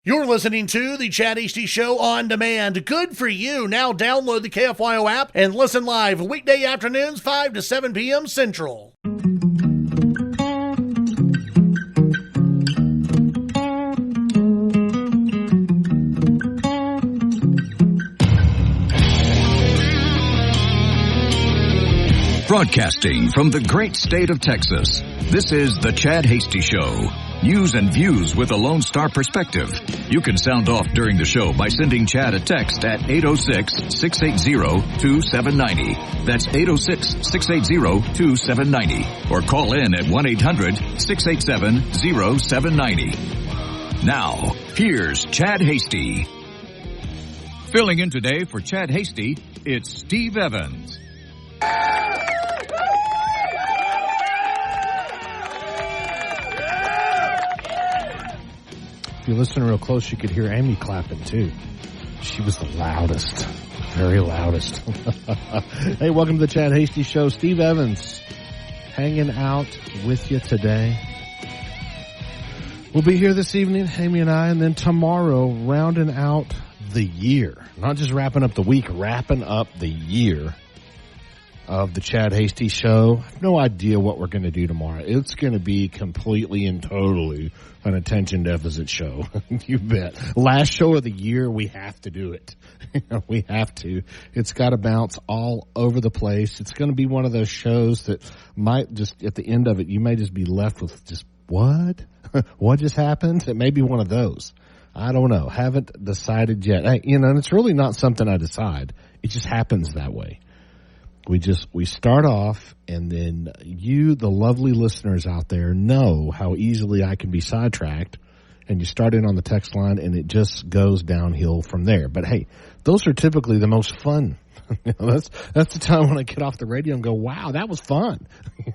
You're listening to the Chad Hasty Show on demand. Good for you. Now download the KFYO app and listen live weekday afternoons 5 to 7 p.m. Central. Broadcasting from the great state of Texas, this is the Chad Hasty Show. News and views with a Lone Star perspective. You can sound off during the show by sending Chad a text at 806-680-2790. That's 806-680-2790. Or call in at 1-800-687-0790. Now, here's Chad Hasty. Filling in today for Chad Hasty, it's Steve Evans. If you listen real close, you could hear Amy clapping, too. She was the loudest, very loudest. Hey, welcome to the Chad Hasty Show. Steve Evans hanging out with you today. We'll be here this evening, Amy and I, and then tomorrow, rounding out the year. Not just wrapping up the week, wrapping up the year of the Chad Hasty Show. I have no idea what we're going to do tomorrow. It's going to be completely and totally an attention deficit show. You bet. Last show of the year, we have to do it. We have to. It's got to bounce all over the place. It's going to be one of those shows that might just, at the end of it, you may just be left with just, what? What just happened? It may be one of those. I don't know. Haven't decided yet. And it's really not something I decide. It just happens that way. We start off, and then you, the lovely listeners out there, know how easily I can be sidetracked, and you start in on the text line, and it just goes downhill from there. But hey, those are typically the most fun. That's the time when I get off the radio and go, wow, that was fun.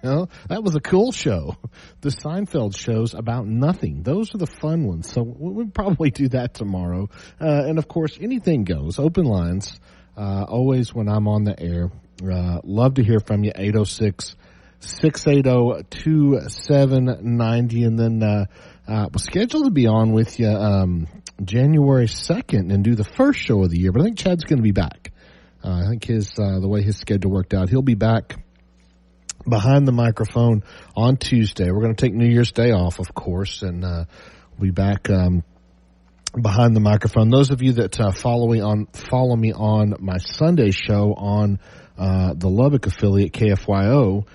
That was a cool show. The Seinfeld show's about nothing. Those are the fun ones. So we'll probably do that tomorrow. And of course, anything goes. Open lines, always when I'm on the air. Love to hear from you, 806-680-2790. And then we're scheduled to be on with you January 2nd and do the first show of the year. But I think Chad's going to be back. I think the way his schedule worked out, he'll be back behind the microphone on Tuesday. We're going to take New Year's Day off, of course, and we'll be back behind the microphone. Those of you that follow me on my Sunday show on the Lubbock affiliate, KFYO,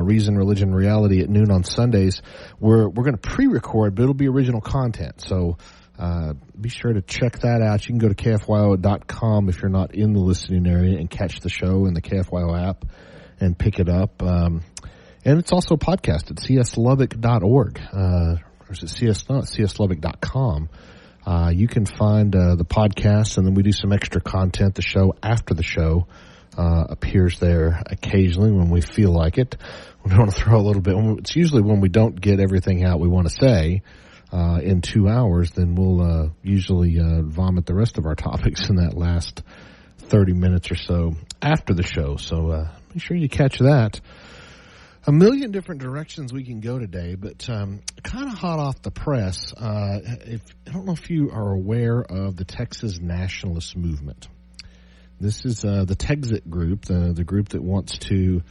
Reason, Religion, Reality at noon on Sundays. We're going to pre-record, but it'll be original content. So be sure to check that out. You can go to KFYO.com if you're not in the listening area and catch the show in the KFYO app and pick it up. And it's also podcasted, cslubbock.org. Or is it cslubbock.com. You can find the podcast, and then we do some extra content. The show after the show appears there occasionally when we feel like it. We want to throw a little bit. It's usually when we don't get everything out we want to say in 2 hours, then we'll usually vomit the rest of our topics in that last 30 minutes or so after the show. So make sure you catch that. A million different directions we can go today, but kind of hot off the press. I don't know if you are aware of the Texas Nationalist Movement. This is the Texas Group, the group that wants to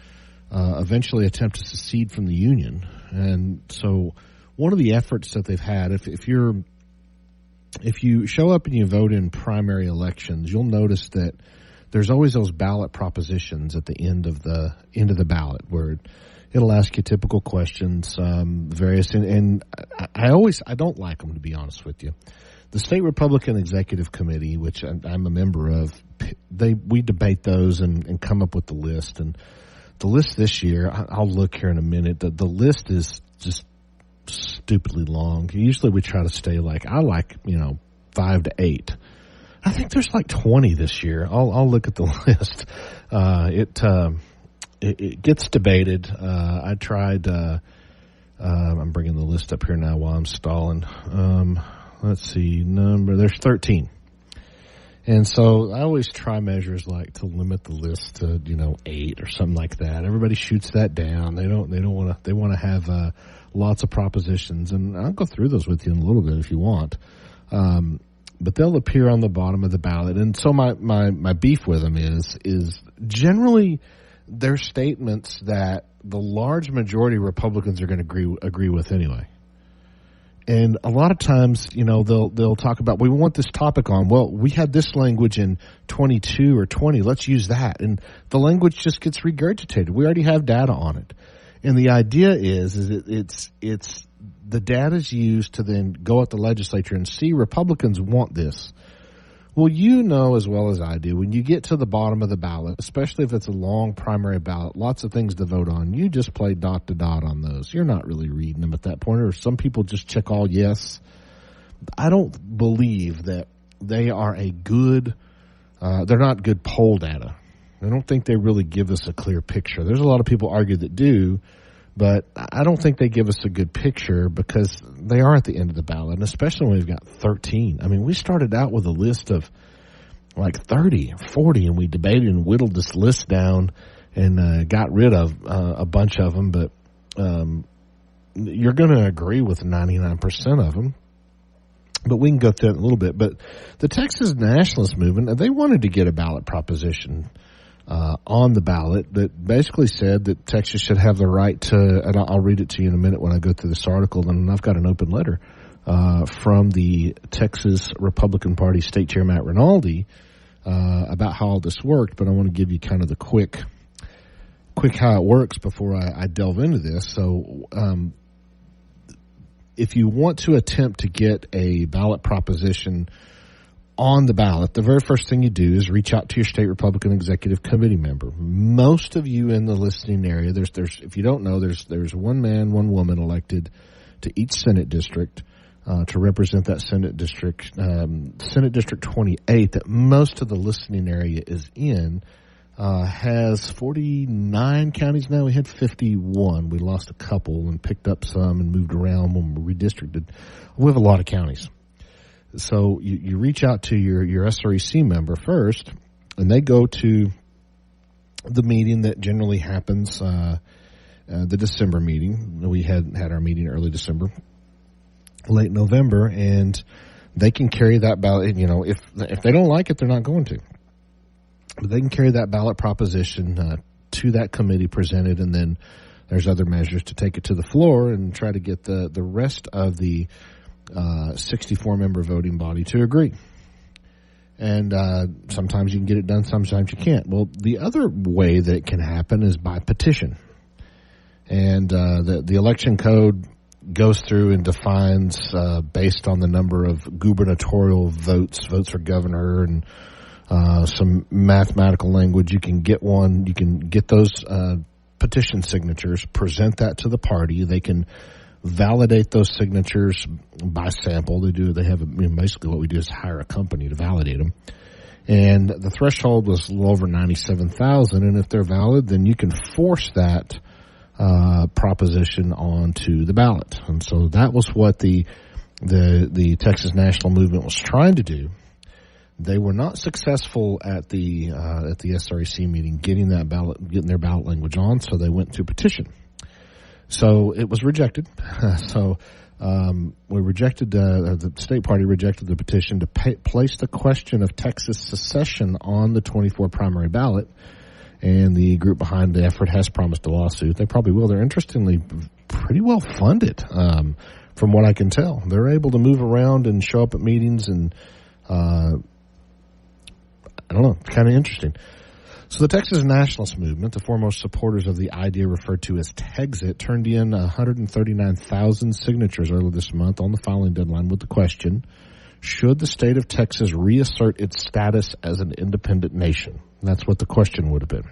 eventually attempt to secede from the Union. And so one of the efforts that they've had, if you show up and you vote in primary elections, you'll notice that there's always those ballot propositions at the end of the ballot where it'll ask you typical questions, various, and I don't like them, to be honest with you. The State Republican Executive Committee, which I'm a member of, we debate those and come up with the list. And the list this year, I'll look here in a minute. The list is just stupidly long. Usually we try to stay 5 to 8. I think there's 20 this year. I'll look at the list. It gets debated. I tried. I'm bringing the list up here now while I'm stalling. Let's see. There's 13. And so I always try measures to limit the list to 8 or something like that. Everybody shoots that down. They want to have lots of propositions, and I'll go through those with you in a little bit if you want. But they'll appear on the bottom of the ballot. And so my beef with them is generally their statements that the large majority of Republicans are going to agree with anyway. And a lot of times, they'll talk about, we want this topic on. Well, we had this language in 22 or 20. Let's use that. And the language just gets regurgitated. We already have data on it. And the idea is it's the data is used to then go at the legislature and see Republicans want this. Well, as well as I do, when you get to the bottom of the ballot, especially if it's a long primary ballot, lots of things to vote on, you just play dot to dot on those. You're not really reading them at that point, or some people just check all yes. I don't believe that they are they're not good poll data. I don't think they really give us a clear picture. There's a lot of people argue that do, but I don't think they give us a good picture because they are at the end of the ballot, and especially when we've got 13. I mean, we started out with a list of like 30 or 40, and we debated and whittled this list down and got rid of a bunch of them, but you're going to agree with 99% of them. But we can go through it in a little bit. But the Texas Nationalist Movement, they wanted to get a ballot proposition on the ballot that basically said that Texas should have the right to, and I'll read it to you in a minute when I go through this article, and I've got an open letter from the Texas Republican Party State Chair Matt Rinaldi about how all this worked, but I want to give you kind of the quick how it works before I delve into this. So if you want to attempt to get a ballot proposition on the ballot, the very first thing you do is reach out to your state Republican Executive Committee member. Most of you in the listening area, there's if you don't know, there's one man, one woman elected to each Senate district to represent that Senate District 28 that most of the listening area is in. Has 49 counties now. We had 51. We lost a couple and picked up some and moved around when we redistricted. We have a lot of counties. So you reach out to your SREC member first, and they go to the meeting that generally happens, the December meeting. We had our meeting early December, late November, and they can carry that ballot. If they don't like it, they're not going to. But they can carry that ballot proposition to that committee presented, and then there's other measures to take it to the floor and try to get the rest of the 64-member voting body to agree. And sometimes you can get it done, sometimes you can't. Well, the other way that it can happen is by petition. And the election code goes through and defines, based on the number of gubernatorial votes for governor, and some mathematical language. You can get one. You can get those petition signatures, present that to the party. They can validate those signatures by sample. They have basically what we do is hire a company to validate them. And the threshold was a little over 97,000. And if they're valid, then you can force that proposition onto the ballot. And so that was what the Texas National Movement was trying to do. They were not successful at the SREC meeting getting their ballot language on, so they went to petition. So it was rejected. We rejected the state party rejected the petition to place the question of Texas secession on the 24 primary ballot, and the group behind the effort has promised a lawsuit. They probably will. They're interestingly pretty well funded, from what I can tell. They're able to move around and show up at meetings and. I don't know, kind of interesting. So the Texas Nationalist Movement, the foremost supporters of the idea referred to as Texit, turned in 139,000 signatures earlier this month on the filing deadline with the question, should the state of Texas reassert its status as an independent nation? And that's what the question would have been.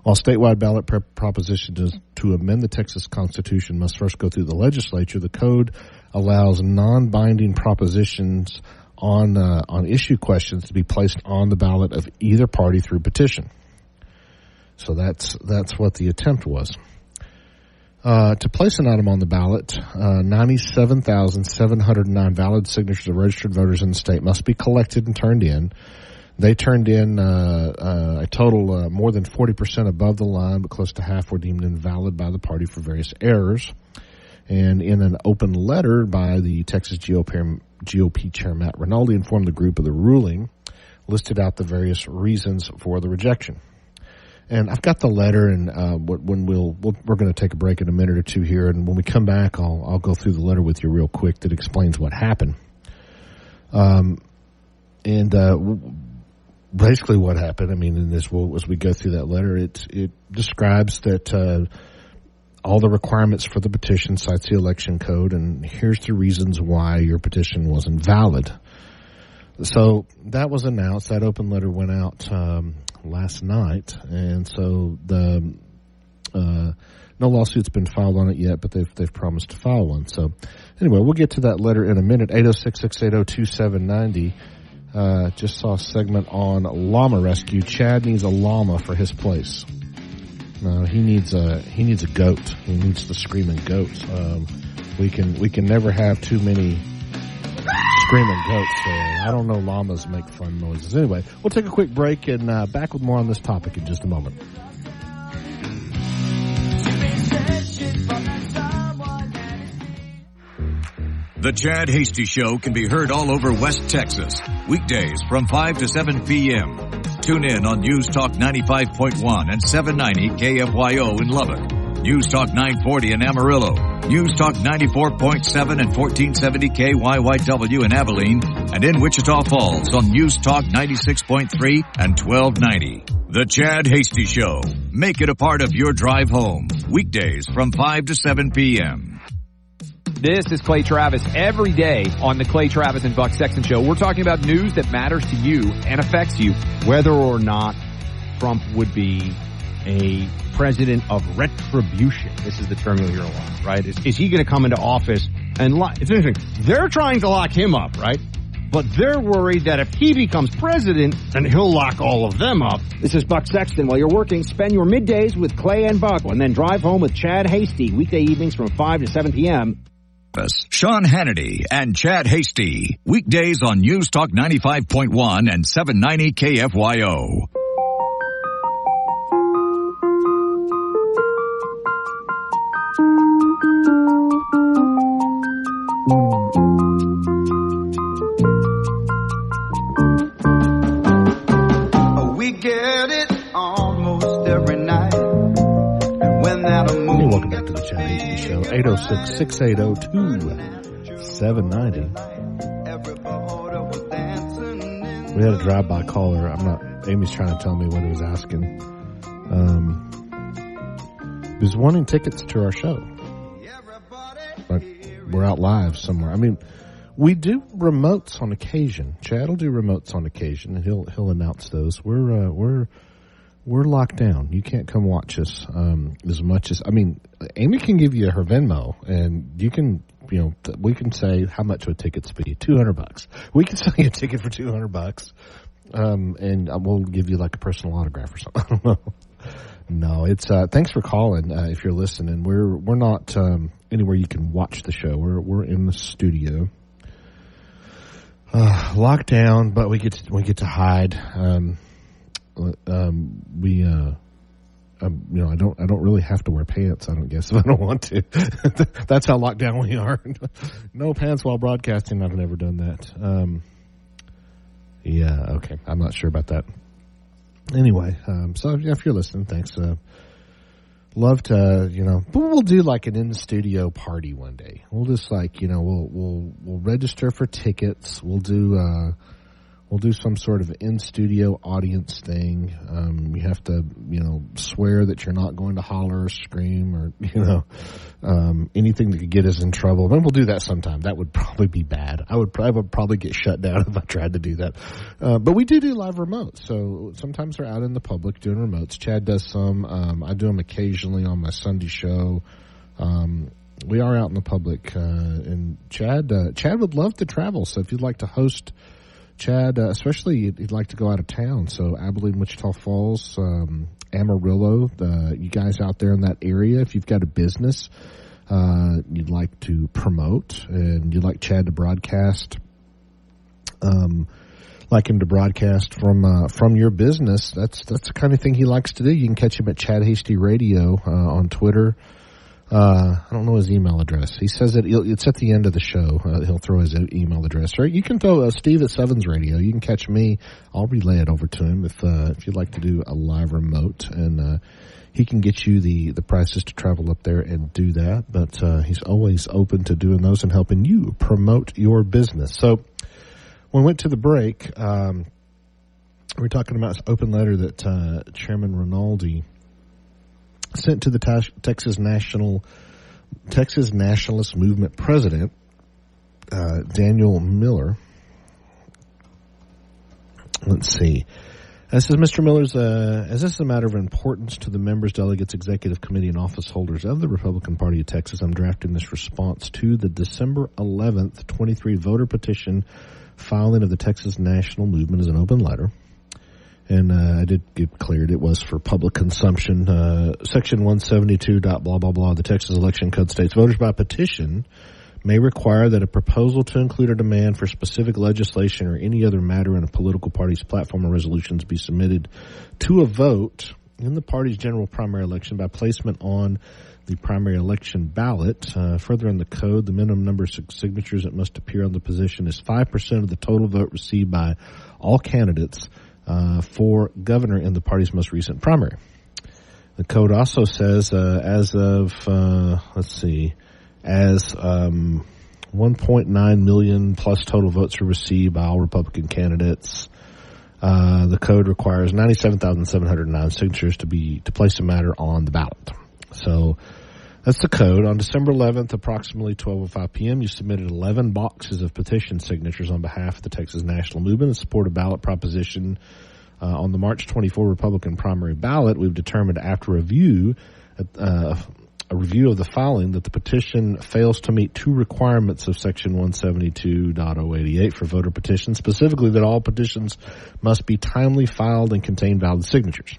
While statewide ballot propositions to amend the Texas Constitution must first go through the legislature, the code allows non-binding propositions on issue questions to be placed on the ballot of either party through petition. So that's what the attempt was. To place an item on the ballot, 97,709 valid signatures of registered voters in the state must be collected and turned in. They turned in a total more than 40% above the line, but close to half were deemed invalid by the party for various errors. And in an open letter by the Texas GOP GOP Chair Matt Rinaldi informed the group of the ruling, listed out the various reasons for the rejection. And I've got the letter, and when we're going to take a break in a minute or two here, and when we come back, I'll go through the letter with you real quick that explains what happened. Basically what happened, I mean, in this, as we go through that letter, it describes that all the requirements for the petition, cites the election code, and here's the reasons why your petition wasn't valid. So that was announced. That open letter went out last night, and so no lawsuit's been filed on it yet, but they've promised to file one. So anyway, we'll get to that letter in a minute. 806-680-2790. Just saw a segment on llama rescue. Chad needs a llama for his place. No, he needs a goat. He needs the screaming goats. We can never have too many screaming goats. So I don't know, llamas make fun noises. Anyway, we'll take a quick break and back with more on this topic in just a moment. The Chad Hasty Show can be heard all over West Texas, weekdays from 5 to 7 p.m. Tune in on News Talk 95.1 and 790 KFYO in Lubbock, News Talk 940 in Amarillo, News Talk 94.7 and 1470 KYYW in Abilene, and in Wichita Falls on News Talk 96.3 and 1290. The Chad Hasty Show. Make it a part of your drive home, weekdays from 5 to 7 p.m. This is Clay Travis. Every day on the Clay Travis and Buck Sexton Show, we're talking about news that matters to you and affects you. Whether or not Trump would be a president of retribution. This is the term you'll hear a lot, right? Is he going to come into office and it's interesting. They're trying to lock him up, right? But they're worried that if he becomes president, then he'll lock all of them up. This is Buck Sexton. While you're working, spend your middays with Clay and Buck, and then drive home with Chad Hasty, weekday evenings from 5 to 7 p.m. Sean Hannity and Chad Hasty, weekdays on News Talk 95.1 and 790 KFYO. We get it almost every night. And when that Hey, welcome back to the Chad Hasty Show. 806-680-2790. We had a drive-by caller. Amy's trying to tell me what he was asking. He was wanting tickets to our show. But we're out live somewhere. I mean, we do remotes on occasion. Chad will do remotes on occasion, and he'll announce those. We're locked down. You can't come watch us as much as, I mean, Amy can give you her Venmo, and you can, we can say how much would tickets be? $200. We can sell you a ticket for $200, and we'll give you like a personal autograph or something. I don't know. No, it's thanks for calling. If you're listening, we're not anywhere you can watch the show. We're in the studio, locked down, but we get to hide. I don't really have to wear pants, I don't guess, if I don't want to. That's how locked down we are. No pants while broadcasting. I've never done that. Yeah, okay. I'm not sure about that. Anyway, so if you're listening, thanks. Love to, but we'll do like an in-studio party one day. We'll just we'll register for tickets. We'll do some sort of in-studio audience thing. You have to, swear that you're not going to holler or scream or, anything that could get us in trouble. Maybe we'll do that sometime. That would probably be bad. I would probably get shut down if I tried to do that. But we do live remotes. So sometimes we're out in the public doing remotes. Chad does some. I do them occasionally on my Sunday show. We are out in the public. And Chad would love to travel. So if you'd like to host Chad, especially you'd like to go out of town. So Abilene, Wichita Falls, Amarillo, you guys out there in that area, if you've got a business you'd like to promote and you'd like Chad to broadcast, like him to broadcast from your business, that's the kind of thing he likes to do. You can catch him at Chad Hasty Radio on Twitter. I don't know his email address. He says that it's at the end of the show. He'll throw his email address. Or you can throw Steve at Sevens Radio. You can catch me. I'll relay it over to him if you'd like to do a live remote. And he can get you the prices to travel up there and do that. But he's always open to doing those and helping you promote your business. So when we went to the break, we were talking about this open letter that Chairman Rinaldi sent to the Texas Nationalist Movement president, Daniel Miller. Let's see. It says, Mr. Miller's, as this is a matter of importance to the members, delegates, executive committee, and office holders of the Republican Party of Texas, I'm drafting this response to the December 11th 23 voter petition filing of the Texas National Movement as an open letter. And I did get cleared. It was for public consumption. Section 172. Blah, blah, blah. The Texas Election Code states voters by petition may require that a proposal to include a demand for specific legislation or any other matter in a political party's platform or resolutions be submitted to a vote in the party's general primary election by placement on the primary election ballot. Further in the code, the minimum number of signatures that must appear on the petition is 5% of the total vote received by all candidates for governor in the party's most recent primary. The code also says, as 1.9 million plus total votes are received by all Republican candidates. The code requires 97,709 signatures to place a matter on the ballot. So that's the code. On December 11th, approximately 12:05 p.m., you submitted 11 boxes of petition signatures on behalf of the Texas National Movement in support of ballot proposition. On the March 24 Republican primary ballot, we've determined after a review of the filing that the petition fails to meet two requirements of Section 172.088 for voter petitions, specifically that all petitions must be timely filed and contain valid signatures.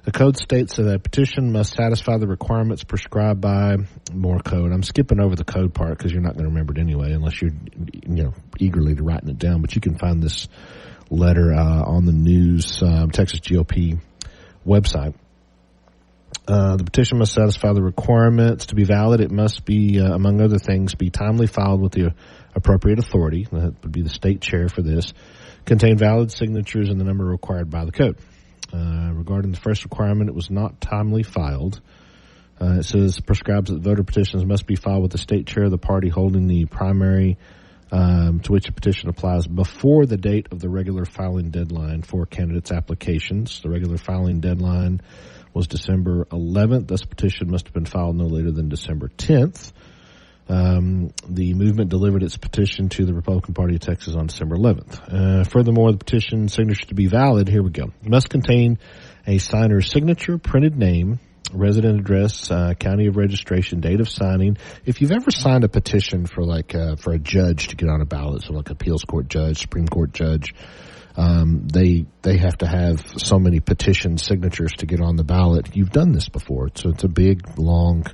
The code states that a petition must satisfy the requirements prescribed by more code. I'm skipping over the code part because you're not going to remember it anyway unless you're eagerly writing it down. But you can find this letter on the news Texas GOP website. The petition must satisfy the requirements to be valid. It must be, among other things, be timely filed with the appropriate authority. That would be the state chair for this. Contain valid signatures in the number required by the code. Regarding the first requirement, it was not timely filed. It says prescribes that voter petitions must be filed with the state chair of the party holding the primary to which a petition applies before the date of the regular filing deadline for candidates' applications. The regular filing deadline was December 11th. This petition must have been filed no later than December 10th. The movement delivered its petition to the Republican Party of Texas on December 11th. Furthermore, the petition signature to be valid, here we go, must contain a signer's signature, printed name, resident address, county of registration, date of signing. If you've ever signed a petition for for a judge to get on a ballot, so like appeals court judge, Supreme Court judge, they have to have so many petition signatures to get on the ballot. You've done this before. So it's a big, long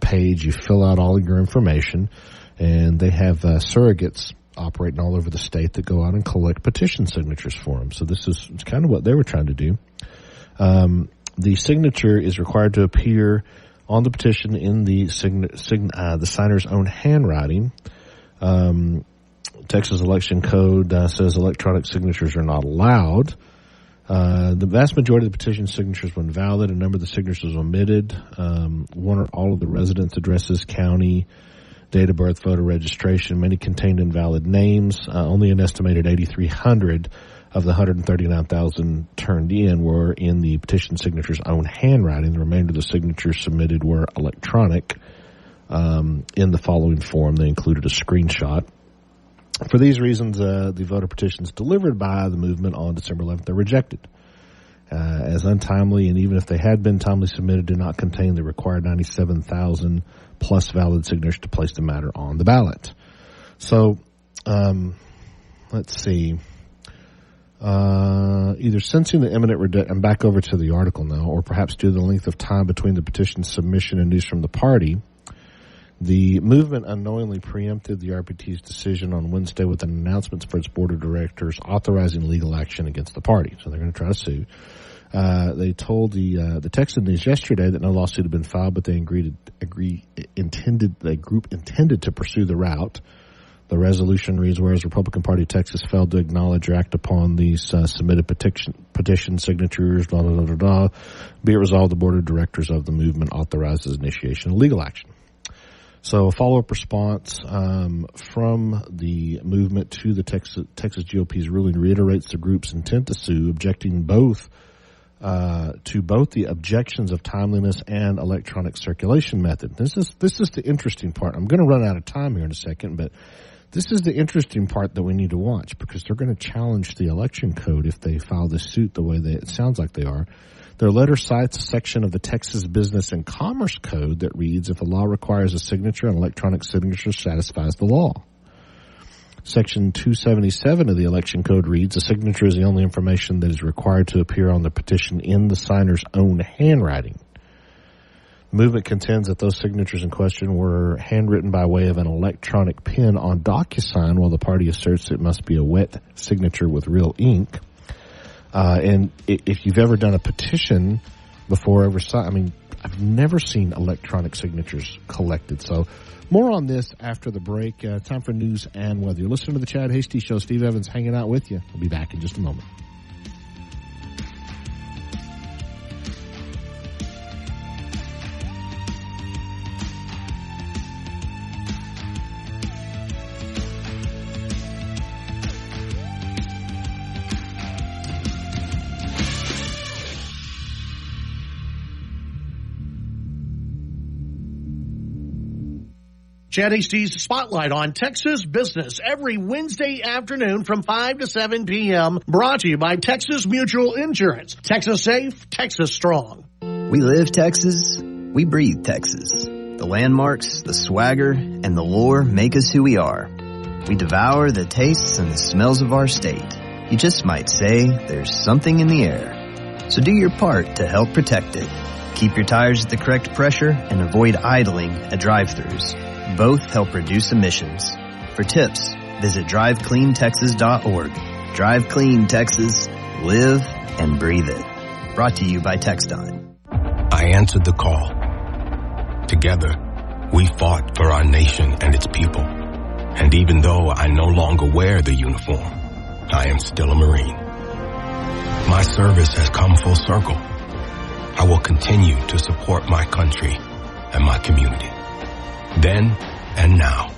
page. You fill out all of your information, and they have surrogates operating all over the state that go out and collect petition signatures for them. So this is kind of what they were trying to do. The signature is required to appear on the petition in the signer's own handwriting. Texas Election Code says electronic signatures are not allowed. The vast majority of the petition signatures were invalid. A number of the signatures was omitted. One or all of the residence addresses, county, date of birth, voter registration. Many contained invalid names. Only an estimated 8,300 of the 139,000 turned in were in the petition signature's own handwriting. The remainder of the signatures submitted were electronic. In the following form, they included a screenshot. For these reasons, the voter petitions delivered by the movement on December 11th are rejected as untimely, and even if they had been timely submitted, did not contain the required 97,000 plus valid signatures to place the matter on the ballot. So, let's see. Either sensing the imminent I'm back over to the article now, or perhaps due to the length of time between the petition submission and news from the party, the movement unknowingly preempted the RPT's decision on Wednesday with an announcement for its board of directors authorizing legal action against the party. So they're going to try to sue. They told the Texas News yesterday that no lawsuit had been filed, but the group intended to pursue the route. The resolution reads, whereas Republican Party of Texas failed to acknowledge or act upon these submitted petition signatures, blah, blah, blah, blah, blah. Be it resolved, the board of directors of the movement authorizes initiation of legal action. So a follow-up response from the movement to the Texas GOP's ruling reiterates the group's intent to sue, objecting to both the objections of timeliness and electronic circulation method. This is the interesting part. I'm going to run out of time here in a second, but this is the interesting part that we need to watch, because they're going to challenge the election code if they file this suit the way it sounds like they are. Their letter cites a section of the Texas Business and Commerce Code that reads, if a law requires a signature, an electronic signature satisfies the law. Section 277 of the election code reads, a signature is the only information that is required to appear on the petition in the signer's own handwriting. The movement contends that those signatures in question were handwritten by way of an electronic pen on DocuSign, while the party asserts it must be a wet signature with real ink. And if you've ever done a petition before, I've never seen electronic signatures collected. So more on this after the break. Time for news and weather. You're listening to the Chad Hasty Show. Steve Evans hanging out with you. We'll be back in just a moment. Chad Hasty's Spotlight on Texas business every Wednesday afternoon from 5 to 7 p.m. Brought to you by Texas Mutual Insurance. Texas safe, Texas strong. We live Texas. We breathe Texas. The landmarks, the swagger, and the lore make us who we are. We devour the tastes and the smells of our state. You just might say there's something in the air. So do your part to help protect it. Keep your tires at the correct pressure and avoid idling at drive-thrus. Both help reduce emissions. For tips, visit drivecleantexas.org. Drive clean, Texas. Live and breathe it. Brought to you by TxDOT. I answered the call. Together, we fought for our nation and its people. And even though I no longer wear the uniform, I am still a Marine. My service has come full circle. I will continue to support my country and my community. Then and now,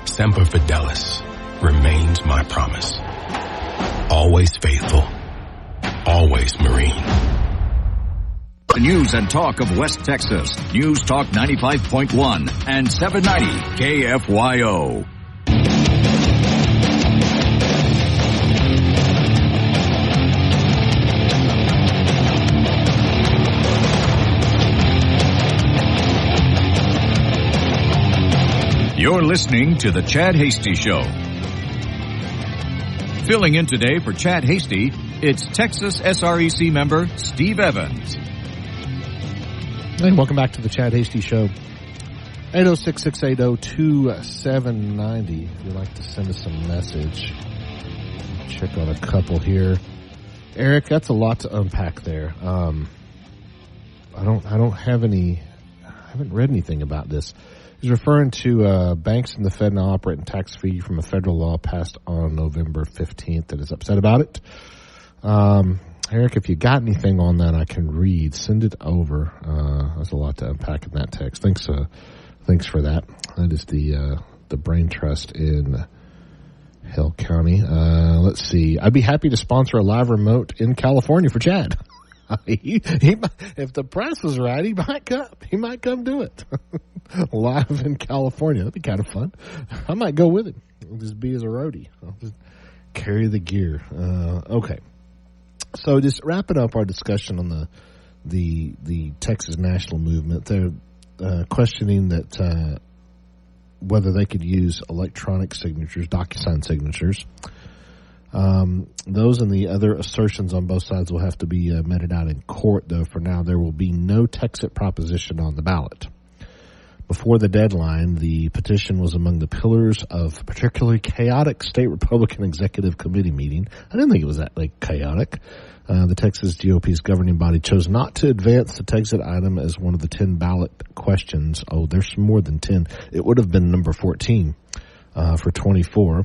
Semper Fidelis remains my promise. Always faithful, always Marine. The news and talk of West Texas. News Talk 95.1 and 790 KFYO. You're listening to The Chad Hasty Show. Filling in today for Chad Hasty, it's Texas SREC member Steve Evans. Hey, welcome back to the Chad Hasty Show. 806-680-2790. If you'd like to send us a message, check on a couple here. Eric, that's a lot to unpack there. I haven't read anything about this. He's referring to banks and the Fed now operate in tax-free from a federal law passed on November 15th and is upset about it. Eric, if you got anything on that I can read, send it over. There's a lot to unpack in that text. Thanks for that. That is the Brain Trust in Hill County. Let's see. I'd be happy to sponsor a live remote in California for Chad. He might, if the price was right, he might come do it. Live in California. That'd be kind of fun. I might go with him. I'll just be as a roadie. I'll just carry the gear. Okay. So just wrapping up our discussion on the Texas National Movement, they're questioning that whether they could use electronic signatures, DocuSign signatures. Those and the other assertions on both sides will have to be meted out in court, though. For now, there will be no Texit proposition on the ballot. Before the deadline, the petition was among the pillars of a particularly chaotic state Republican executive committee meeting. I didn't think it was that chaotic. The Texas GOP's governing body chose not to advance the Texas item as one of the 10 ballot questions. Oh, there's more than 10. It would have been number 14 for 24.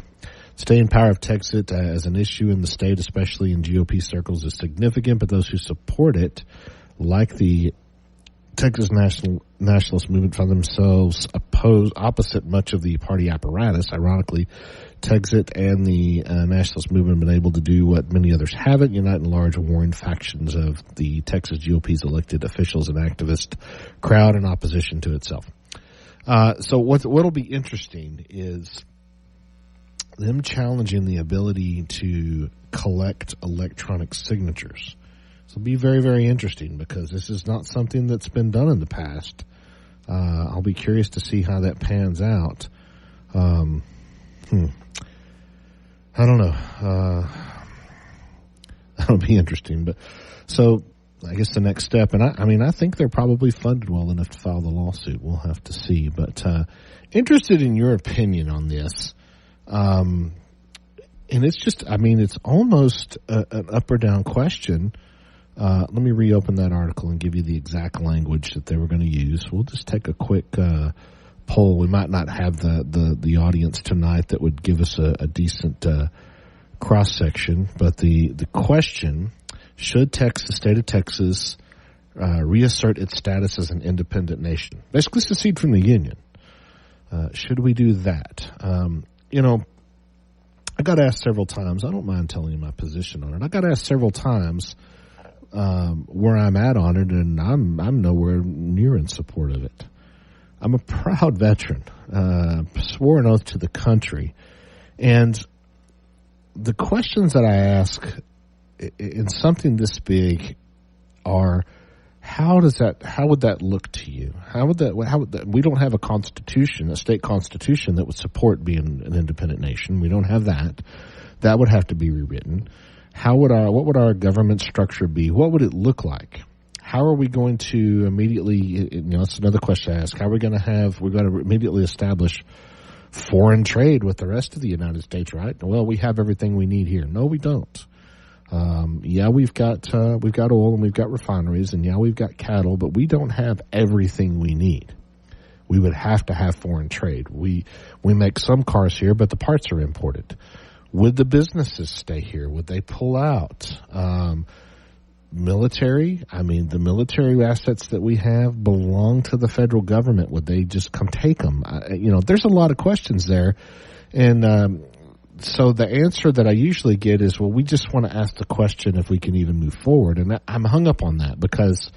Staying power of Texas as an issue in the state, especially in GOP circles, is significant, but those who support it, like the Texas Nationalist Movement, found themselves opposite much of the party apparatus. Ironically, Texas and the Nationalist Movement have been able to do what many others haven't, unite in large warring factions of the Texas GOP's elected officials and activist crowd in opposition to itself. So what'll be interesting is them challenging the ability to collect electronic signatures. So it'll be very, very interesting because this is not something that's been done in the past. I'll be curious to see how that pans out. I don't know. That'll be interesting. But so I guess the next step, and I think they're probably funded well enough to file the lawsuit. We'll have to see. But interested in your opinion on this. And it's just, it's almost an up or down question. Let me reopen that article and give you the exact language that they were going to use. We'll just take a quick poll. We might not have the audience tonight that would give us a decent cross section, but the question: should the state of Texas reassert its status as an independent nation, basically secede from the union? Should we do that? I got asked several times. I don't mind telling you my position on it. I got asked several times where I'm at on it, and I'm nowhere near in support of it. I'm a proud veteran, swore an oath to the country, and the questions that I ask in something this big are: how would that look to you? How would that we don't have a constitution, a state constitution that would support being an independent nation. We don't have that. That would have to be rewritten. What would our government structure be? What would it look like? How are we going to immediately, that's another question I ask. How are we going to immediately establish foreign trade with the rest of the United States, right? Well, we have everything we need here. No, we don't. We've got oil and we've got refineries, and we've got cattle, but we don't have everything we need. We would have to have foreign trade. We make some cars here, but the parts are imported. Would the businesses stay here? Would they pull out? Military, the military assets that we have belong to the federal government. Would they just come take them? There's a lot of questions there. And so the answer that I usually get is, well, we just want to ask the question if we can even move forward. And I'm hung up on that because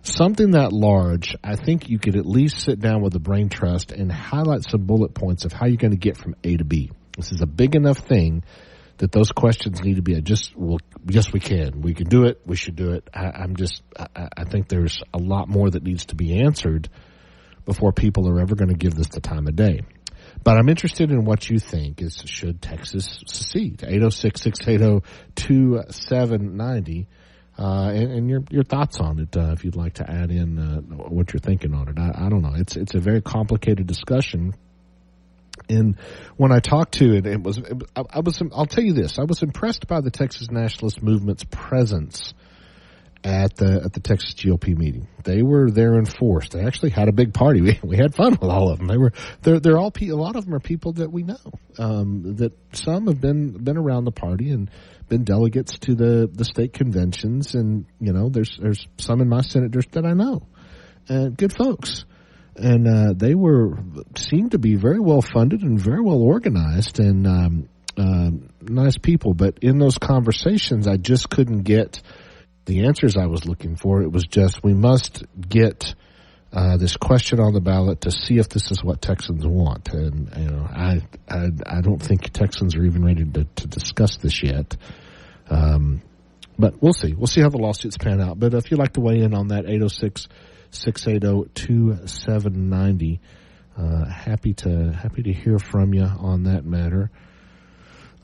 something that large, I think you could at least sit down with the brain trust and highlight some bullet points of how you're going to get from A to B. This is a big enough thing that those questions need to be yes, we can. We can do it. We should do it. I think there's a lot more that needs to be answered before people are ever going to give this the time of day. But I'm interested in what you think is, should Texas secede? 806-680-2790. And your thoughts on it, if you'd like to add in what you're thinking on it. I don't know. It's a very complicated discussion. And when I talked to it, I'll tell you this, I was impressed by the Texas Nationalist Movement's presence at the Texas GOP meeting. They were there in force. They actually had a big party. We had fun with all of them. They're all a lot of them are people that we know. That some have been around the party and been delegates to the state conventions, and there's some in my Senate district that I know. Good folks. And they seemed to be very well funded and very well organized and nice people. But in those conversations, I just couldn't get the answers I was looking for. It was just, we must get this question on the ballot to see if this is what Texans want. And I don't think Texans are even ready to discuss this yet. But we'll see. We'll see how the lawsuits pan out. But if you'd like to weigh in on that, 806-680-2790. Happy to hear from you on that matter.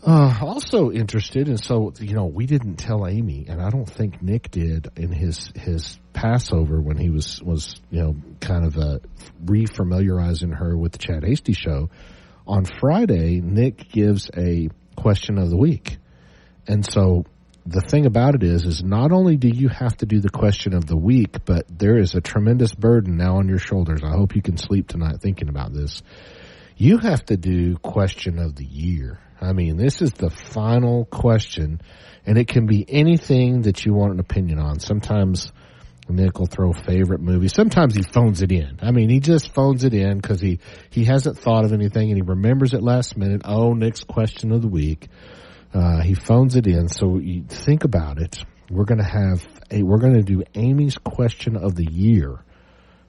Also interested, and so, we didn't tell Amy, and I don't think Nick did in his Passover when he was kind of re-familiarizing her with the Chad Hasty Show. On Friday, Nick gives a question of the week. And so the thing about it is not only do you have to do the question of the week, but there is a tremendous burden now on your shoulders. I hope you can sleep tonight thinking about this. You have to do question of the year. I mean, this is the final question, and it can be anything that you want an opinion on. Sometimes Nick will throw favorite movie. Sometimes he phones it in. I mean, he just phones it in because he hasn't thought of anything, and he remembers it last minute. Oh, Nick's question of the week. He phones it in. So you think about it. We're going to do Amy's question of the year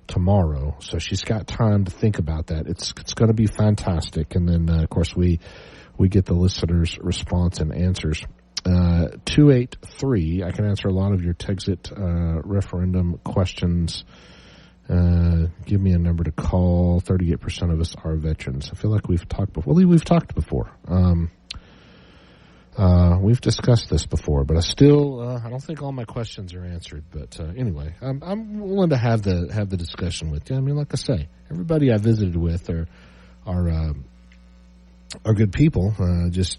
tomorrow. So she's got time to think about that. It's going to be fantastic. And then, of course, we get the listeners' response and answers. 283. I can answer a lot of your Texit referendum questions. Give me a number to call. 38% of us are veterans. I feel like we've talked before. Well, we've talked before. We've discussed this before, but I don't think all my questions are answered. But anyway, I'm willing to have the discussion with you. I mean, like I say, everybody I visited with are good people. This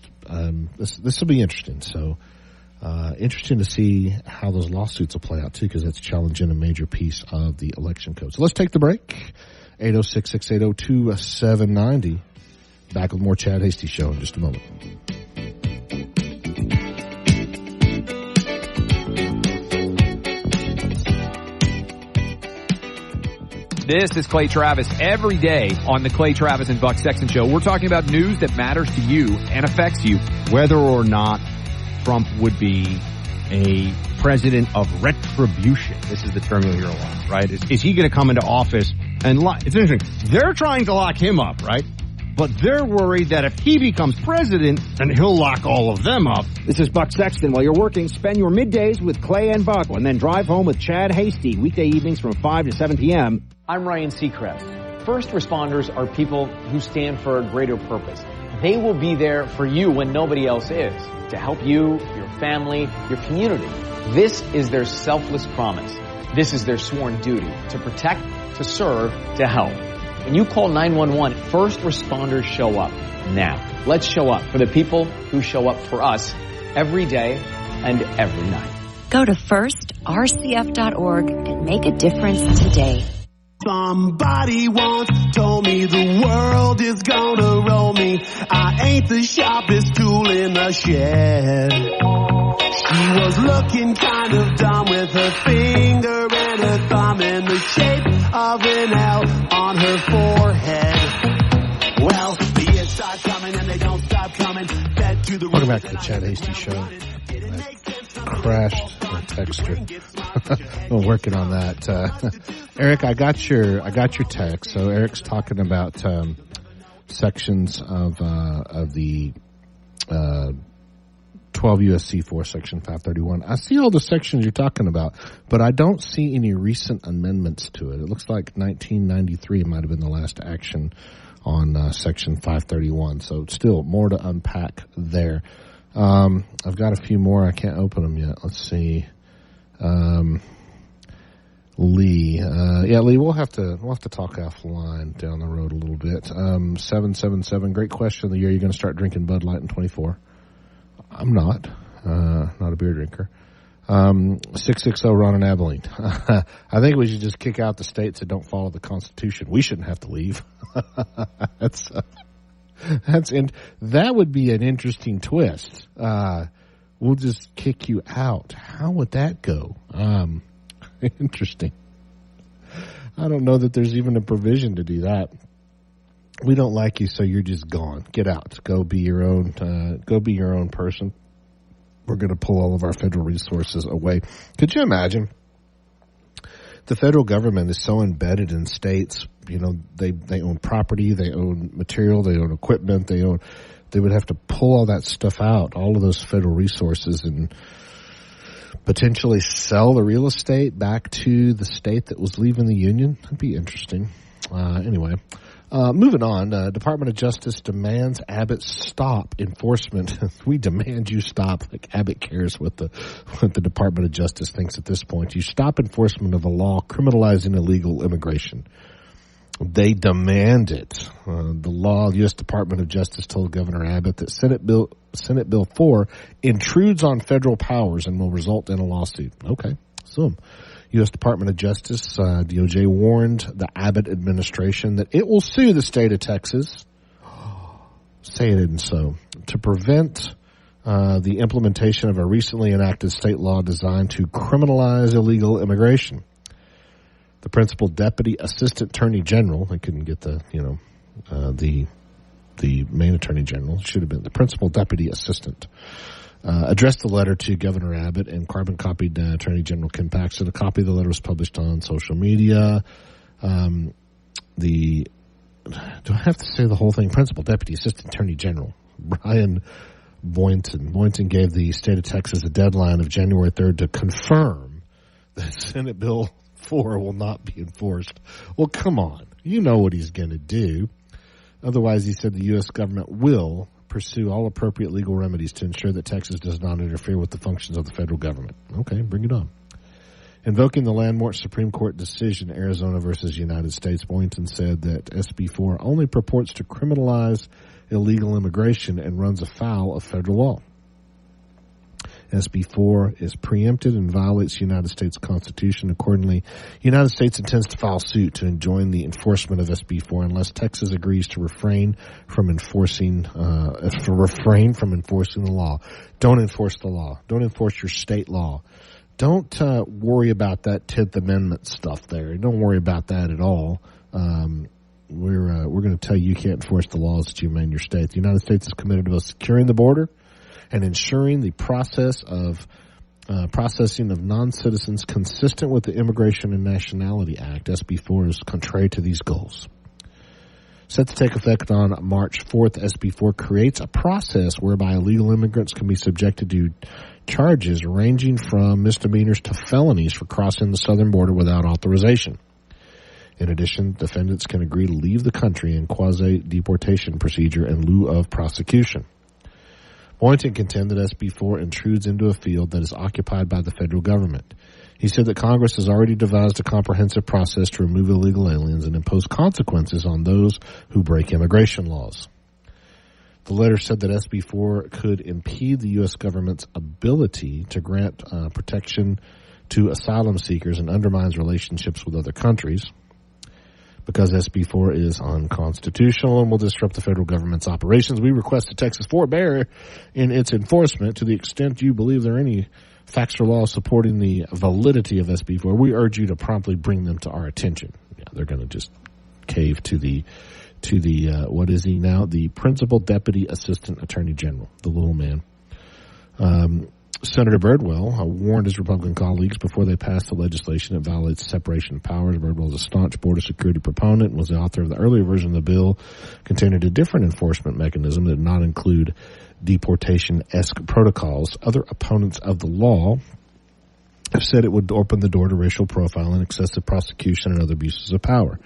will be interesting. So interesting to see how those lawsuits will play out too, because that's challenging a major piece of the election code. So let's take the break. 806-680-2790. Back with more Chad Hasty Show in just a moment. This is Clay Travis. Every day on the Clay Travis and Buck Sexton Show, we're talking about news that matters to you and affects you. Whether or not Trump would be a president of retribution. This is the term you'll hear a lot, right? Is he going to come into office and it's interesting. They're trying to lock him up, right? But they're worried that if he becomes president, then he'll lock all of them up. This is Buck Sexton. While you're working, spend your middays with Clay and Buck, and then drive home with Chad Hasty, weekday evenings from 5 to 7 p.m. I'm Ryan Seacrest. First responders are people who stand for a greater purpose. They will be there for you when nobody else is, to help you, your family, your community. This is their selfless promise. This is their sworn duty, to protect, to serve, to help. When you call 911, first responders show up now. Let's show up for the people who show up for us every day and every night. Go to firstrcf.org and make a difference today. Somebody once told me the world is gonna roll me. I ain't the sharpest tool in the shed. She was looking kind of dumb with her finger and her thumb in the shape of an L on her forehead. Well, the years start coming and they don't stop coming. Fed to the Welcome back to the Chad Hasty Show. Crashed my texture. I'm working on that. Eric, I got your text. So Eric's talking about sections of the 12 U.S.C. 4, Section 531. I see all the sections you're talking about, but I don't see any recent amendments to it. It looks like 1993 might have been the last action on Section 531. So still more to unpack there. I've got a few more. I can't open them yet. Let's see. Lee. Lee, we'll have to talk offline down the road a little bit. 777, great question of the year. You're going to start drinking Bud Light in 24? I'm not a beer drinker. 660, Ron and Abilene. I think we should just kick out the states that don't follow the Constitution. We shouldn't have to leave. That would be an interesting twist. We'll just kick you out. How would that go? Interesting. I don't know that there's even a provision to do that. We don't like you, so you're just gone. Get out. Go be your own person. We're going to pull all of our federal resources away. Could you imagine? The federal government is so embedded in states. You know, they own property, they own material, they own equipment, they would have to pull all that stuff out, all of those federal resources, and potentially sell the real estate back to the state that was leaving the union. That'd be interesting. Anyway, Moving on, Department of Justice demands Abbott stop enforcement. We demand you stop. Like Abbott cares what the Department of Justice thinks at this point. You stop enforcement of a law criminalizing illegal immigration. They demand it. The law, U.S. Department of Justice told Governor Abbott that Senate Bill 4 intrudes on federal powers and will result in a lawsuit. Okay, so U.S. Department of Justice, DOJ, warned the Abbott administration that it will sue the state of Texas, say it isn't so, to prevent the implementation of a recently enacted state law designed to criminalize illegal immigration. The principal deputy assistant attorney general, I couldn't get the main attorney general, it should have been the principal deputy assistant, addressed the letter to Governor Abbott and carbon copied Attorney General Ken Paxton. A copy of the letter was published on social media. Do I have to say the whole thing? Principal Deputy Assistant Attorney General Brian Boynton. Boynton gave the state of Texas a deadline of January 3rd to confirm that Senate Bill 4 will not be enforced. Well, come on. You know what he's going to do. Otherwise, he said the U.S. government will pursue all appropriate legal remedies to ensure that Texas does not interfere with the functions of the federal government. Okay, bring it on. Invoking the landmark Supreme Court decision, Arizona versus United States, Boynton said that SB 4 only purports to criminalize illegal immigration and runs afoul of federal law. SB 4 is preempted and violates the United States Constitution. Accordingly, the United States intends to file suit to enjoin the enforcement of SB 4 unless Texas agrees to refrain from enforcing the law. Don't enforce the law. Don't enforce your state law. Don't worry about that 10th Amendment stuff there. Don't worry about that at all. We're going to tell you can't enforce the laws that you made in your state. The United States is committed to securing the border and ensuring the processing of non-citizens consistent with the Immigration and Nationality Act. SB 4 is contrary to these goals. Set to take effect on March 4th, SB 4 creates a process whereby illegal immigrants can be subjected to charges ranging from misdemeanors to felonies for crossing the southern border without authorization. In addition, defendants can agree to leave the country in quasi-deportation procedure in lieu of prosecution. Boynton contended that SB 4 intrudes into a field that is occupied by the federal government. He said that Congress has already devised a comprehensive process to remove illegal aliens and impose consequences on those who break immigration laws. The letter said that SB 4 could impede the U.S. government's ability to grant protection to asylum seekers and undermines relationships with other countries. Because SB 4 is unconstitutional and will disrupt the federal government's operations, we request that Texas forbear in its enforcement to the extent you believe there are any facts or laws supporting the validity of SB 4. We urge you to promptly bring them to our attention. Yeah, they're going to just cave to the what is he now? The Principal Deputy Assistant Attorney General, the little man. Senator Birdwell warned his Republican colleagues before they passed the legislation that violates separation of powers. Birdwell is a staunch border security proponent and was the author of the earlier version of the bill containing a different enforcement mechanism that did not include deportation-esque protocols. Other opponents of the law have said it would open the door to racial profiling, excessive prosecution, and other abuses of power.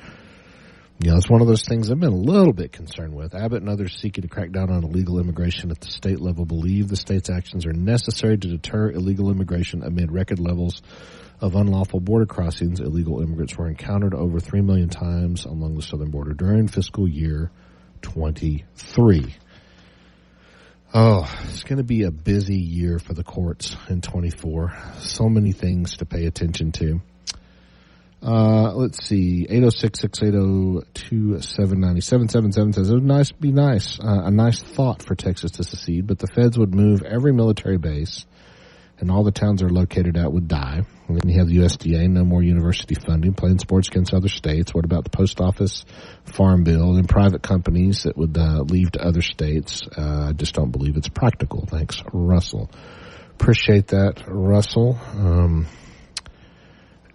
You know, it's one of those things I've been a little bit concerned with. Abbott and others seeking to crack down on illegal immigration at the state level believe the state's actions are necessary to deter illegal immigration amid record levels of unlawful border crossings. Illegal immigrants were encountered over 3 million times along the southern border during fiscal year 23. Oh, it's going to be a busy year for the courts in 24. So many things to pay attention to. Let's see, 806-680-2790-777 says, it would be nice, a nice thought for Texas to secede, but the feds would move every military base and all the towns they're located at would die. And then you have the USDA, no more university funding, playing sports against other states. What about the post office, farm bill, and private companies that would leave to other states? I just don't believe it's practical. Thanks, Russell. Appreciate that, Russell.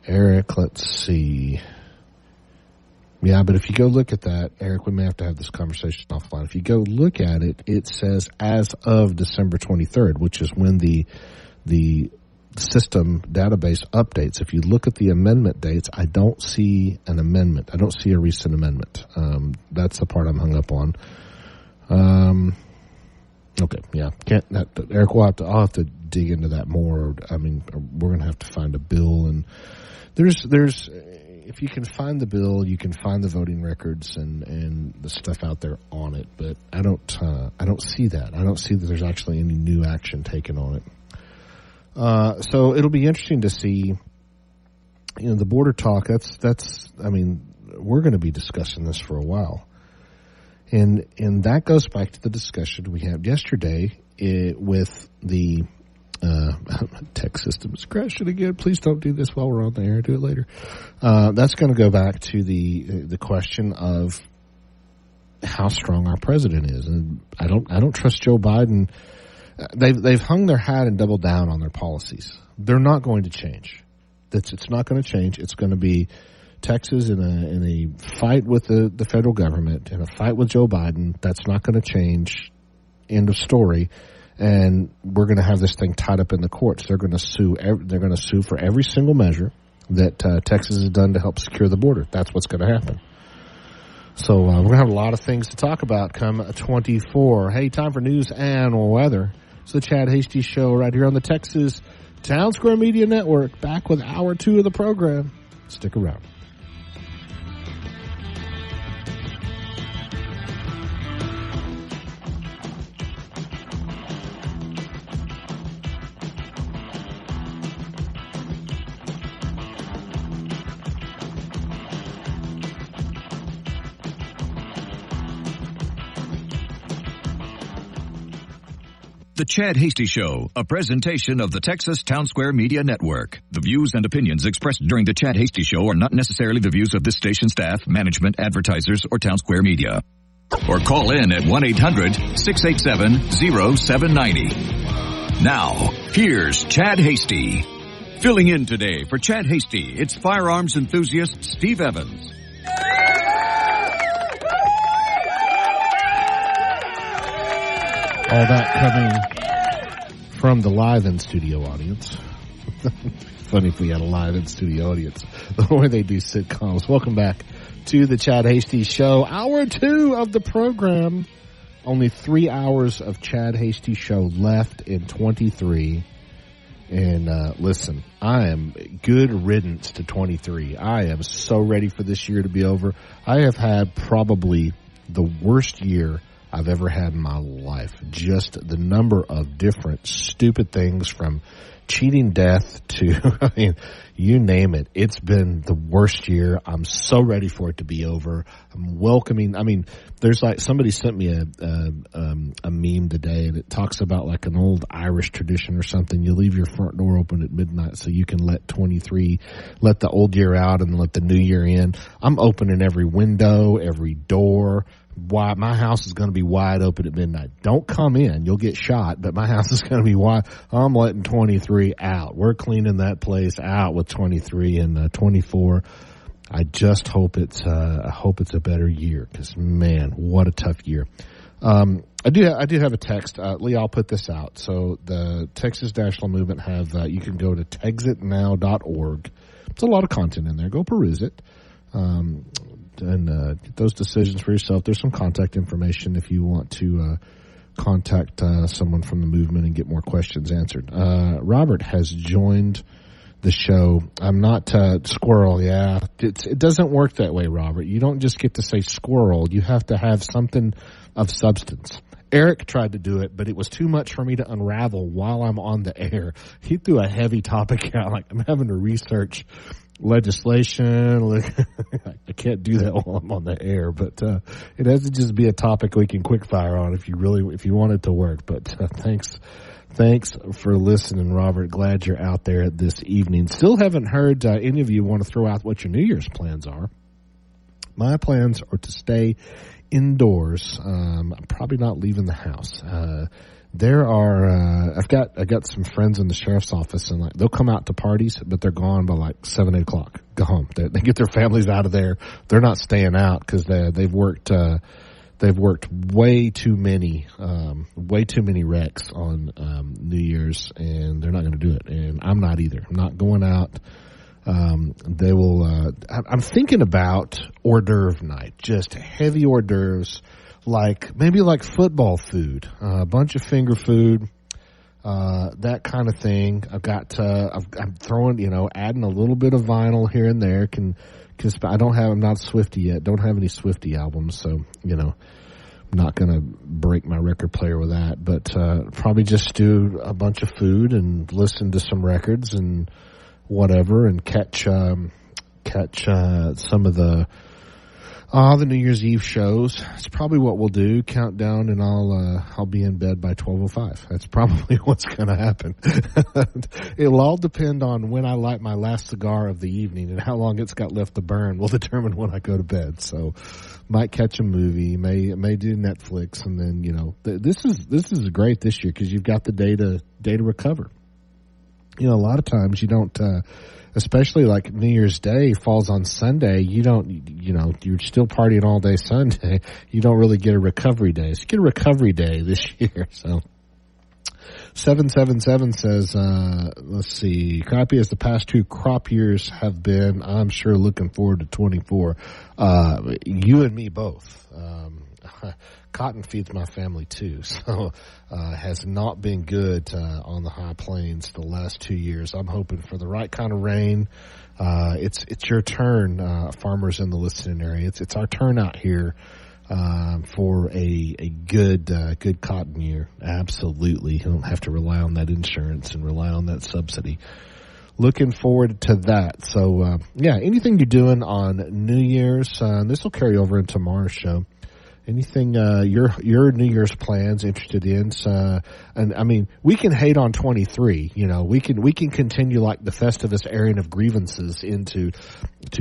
Eric, let's see. Yeah, but if you go look at that, Eric, we may have to have this conversation offline. If you go look at it, it says as of December 23rd, which is when the system database updates, if you look at the amendment dates, I don't see an amendment. I don't see a recent amendment. That's the part I'm hung up on. Okay, yeah. Eric, I'll have to dig into that more. I mean, we're going to have to find a bill, and there's if you can find the bill, you can find the voting records and the stuff out there on it. But I don't see that. I don't see that there's actually any new action taken on it. So it'll be interesting to see. The border talk. That's. I mean, we're going to be discussing this for a while. And that goes back to the discussion we had yesterday with the text system is crashing again. Please don't do this while we're on the air. Do it later. That's going to go back to the question of how strong our president is, and I don't trust Joe Biden. They've hung their hat and doubled down on their policies. They're not going to change. It's not going to change. It's going to be Texas in a fight with the federal government, in a fight with Joe Biden. That's not going to change. End of story. And we're going to have this thing tied up in the courts. They're going to sue. They're going to sue for every single measure that Texas has done to help secure the border. That's what's going to happen. So we're going to have a lot of things to talk about come 24. Hey, time for news and weather. It's the Chad Hasty Show right here on the Texas Town Square Media Network. Back with hour 2 of the program. Stick around. The Chad Hasty Show, a presentation of the Texas Town Square Media Network. The views and opinions expressed during the Chad Hasty Show are not necessarily the views of this station staff, management, advertisers, or Town Square Media. Or call in at 1-800-687-0790. Now, here's Chad Hasty. Filling in today for Chad Hasty, it's firearms enthusiast Steve Evans. All that coming from the live in-studio audience. Funny if we had a live in-studio audience, the way they do sitcoms. Welcome back to the Chad Hasty Show. Hour 2 of the program. Only 3 hours of Chad Hasty Show left in 23. And listen, I am good riddance to 23. I am so ready for this year to be over. I have had probably the worst year I've ever had in my life. Just the number of different stupid things, from cheating death to, I mean, you name it. It's been the worst year. I'm so ready for it to be over. I'm welcoming. I mean, there's like, somebody sent me a meme today, and it talks about like an old Irish tradition or something. You leave your front door open at midnight so you can let the old year out and let the new year in. I'm opening every window, every door. Why my house is going to be wide open at midnight. Don't come in. You'll get shot, but my house is going to be wide. I'm letting 23 out. We're cleaning that place out with 23 and 24. I just hope it's a better year, because man, what a tough year. I do have a text. Lee, I'll put this out. So the Texas National Movement have, you can go to texitnow.org. It's a lot of content in there. Go peruse it. And get those decisions for yourself. There's some contact information if you want to contact someone from the movement and get more questions answered. Robert has joined the show. I'm not squirrel. Yeah, it doesn't work that way, Robert. You don't just get to say squirrel. You have to have something of substance. Eric tried to do it, but it was too much for me to unravel while I'm on the air. He threw a heavy topic out, like I'm having to research legislation. I can't do that while I'm on the air, but it has to just be a topic we can quick fire on if you want it to work. But thanks for listening, Robert. Glad you're out there this evening. Still haven't heard any of you want to throw out what your New Year's plans are. My plans are to stay indoors. I'm probably not leaving the house. There are, I've got some friends in the sheriff's office, and like, they'll come out to parties, but they're gone by like 7, 8 o'clock. Go home. They get their families out of there. They're not staying out because they've worked they've worked way too many wrecks on New Year's, and they're not going to do it. And I'm not either. I'm not going out. They will. I'm thinking about hors d'oeuvre night, just heavy hors d'oeuvres, maybe like football food, a bunch of finger food, that kind of thing. I'm throwing, adding a little bit of vinyl here and there. I'm not Swiftie yet. Don't have any Swiftie albums, so I'm not going to break my record player with that. But probably just do a bunch of food and listen to some records and whatever, and catch some of the New Year's Eve shows. It's probably what we'll do. Countdown, and I'll be in bed by 12:05. That's probably what's going to happen. It'll all depend on when I light my last cigar of the evening, and how long it's got left to burn will determine when I go to bed. So, might catch a movie, may do Netflix, and then this is great this year because you've got the day to recover. A lot of times you don't, especially like New Year's Day falls on Sunday, you're still partying all day Sunday. You don't really get a recovery day. So you get a recovery day this year. So 777 says, let's see, crappy as the past 2 crop years have been, I'm sure looking forward to 24. You and me both. Cotton feeds my family too, so has not been good on the high plains the last 2 years. I'm hoping for the right kind of rain. It's your turn, farmers in the listening area. It's our turn out here for a good cotton year. Absolutely, you don't have to rely on that insurance and rely on that subsidy. Looking forward to that. So anything you're doing on New Year's, this will carry over into tomorrow's show. Anything your New Year's plans interested in? And I mean, we can hate on 23. We can continue like the Festivus airing of grievances into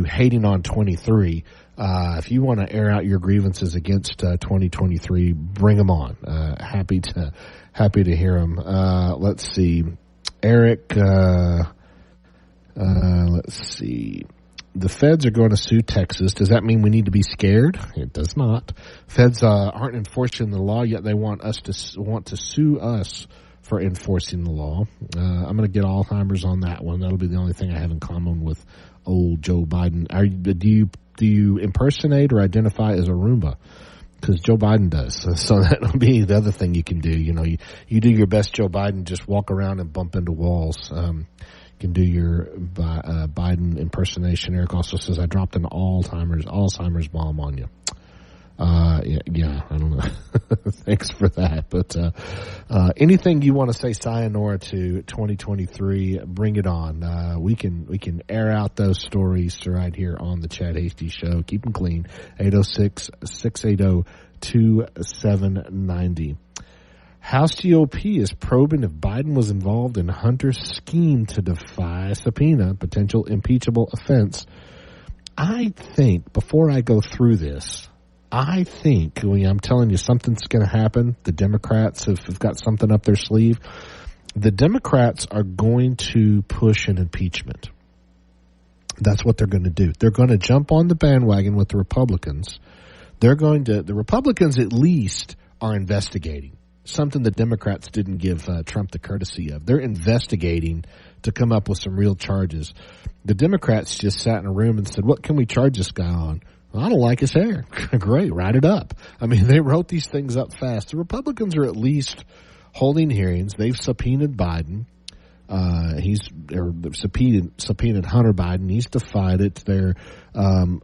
hating on 23. If you want to air out your grievances against 2023, bring them on. Happy to hear them. Let's see, Eric. Let's see. The feds are going to sue Texas. Does that mean we need to be scared? It does not. Feds aren't enforcing the law, yet they want to sue us for enforcing the law. I'm going to get Alzheimer's on that one. That'll be the only thing I have in common with old Joe Biden. Do you impersonate or identify as a Roomba? Because Joe Biden does. So that'll be the other thing you can do. You do your best Joe Biden, just walk around and bump into walls. Can do your Biden impersonation. Eric also says, I dropped an Alzheimer's bomb on you. Yeah, I don't know. Thanks for that. But anything you want to say sayonara to 2023, bring it on. We can air out those stories right here on the Chad Hasty Show. Keep them clean. 806-680-2790. House GOP is probing if Biden was involved in Hunter's scheme to defy subpoena, potential impeachable offense. I think, before I go through this, I'm telling you something's going to happen. The Democrats have got something up their sleeve. The Democrats are going to push an impeachment. That's what they're going to do. They're going to jump on the bandwagon with the Republicans. The Republicans at least are investigating. Something the Democrats didn't give Trump the courtesy of. They're investigating to come up with some real charges. The Democrats just sat in a room and said, what can we charge this guy on? Well, I don't like his hair. Great, write it up. I mean, they wrote these things up fast. The Republicans are at least holding hearings. They've subpoenaed Biden. Subpoenaed Hunter Biden. He's defied it. They're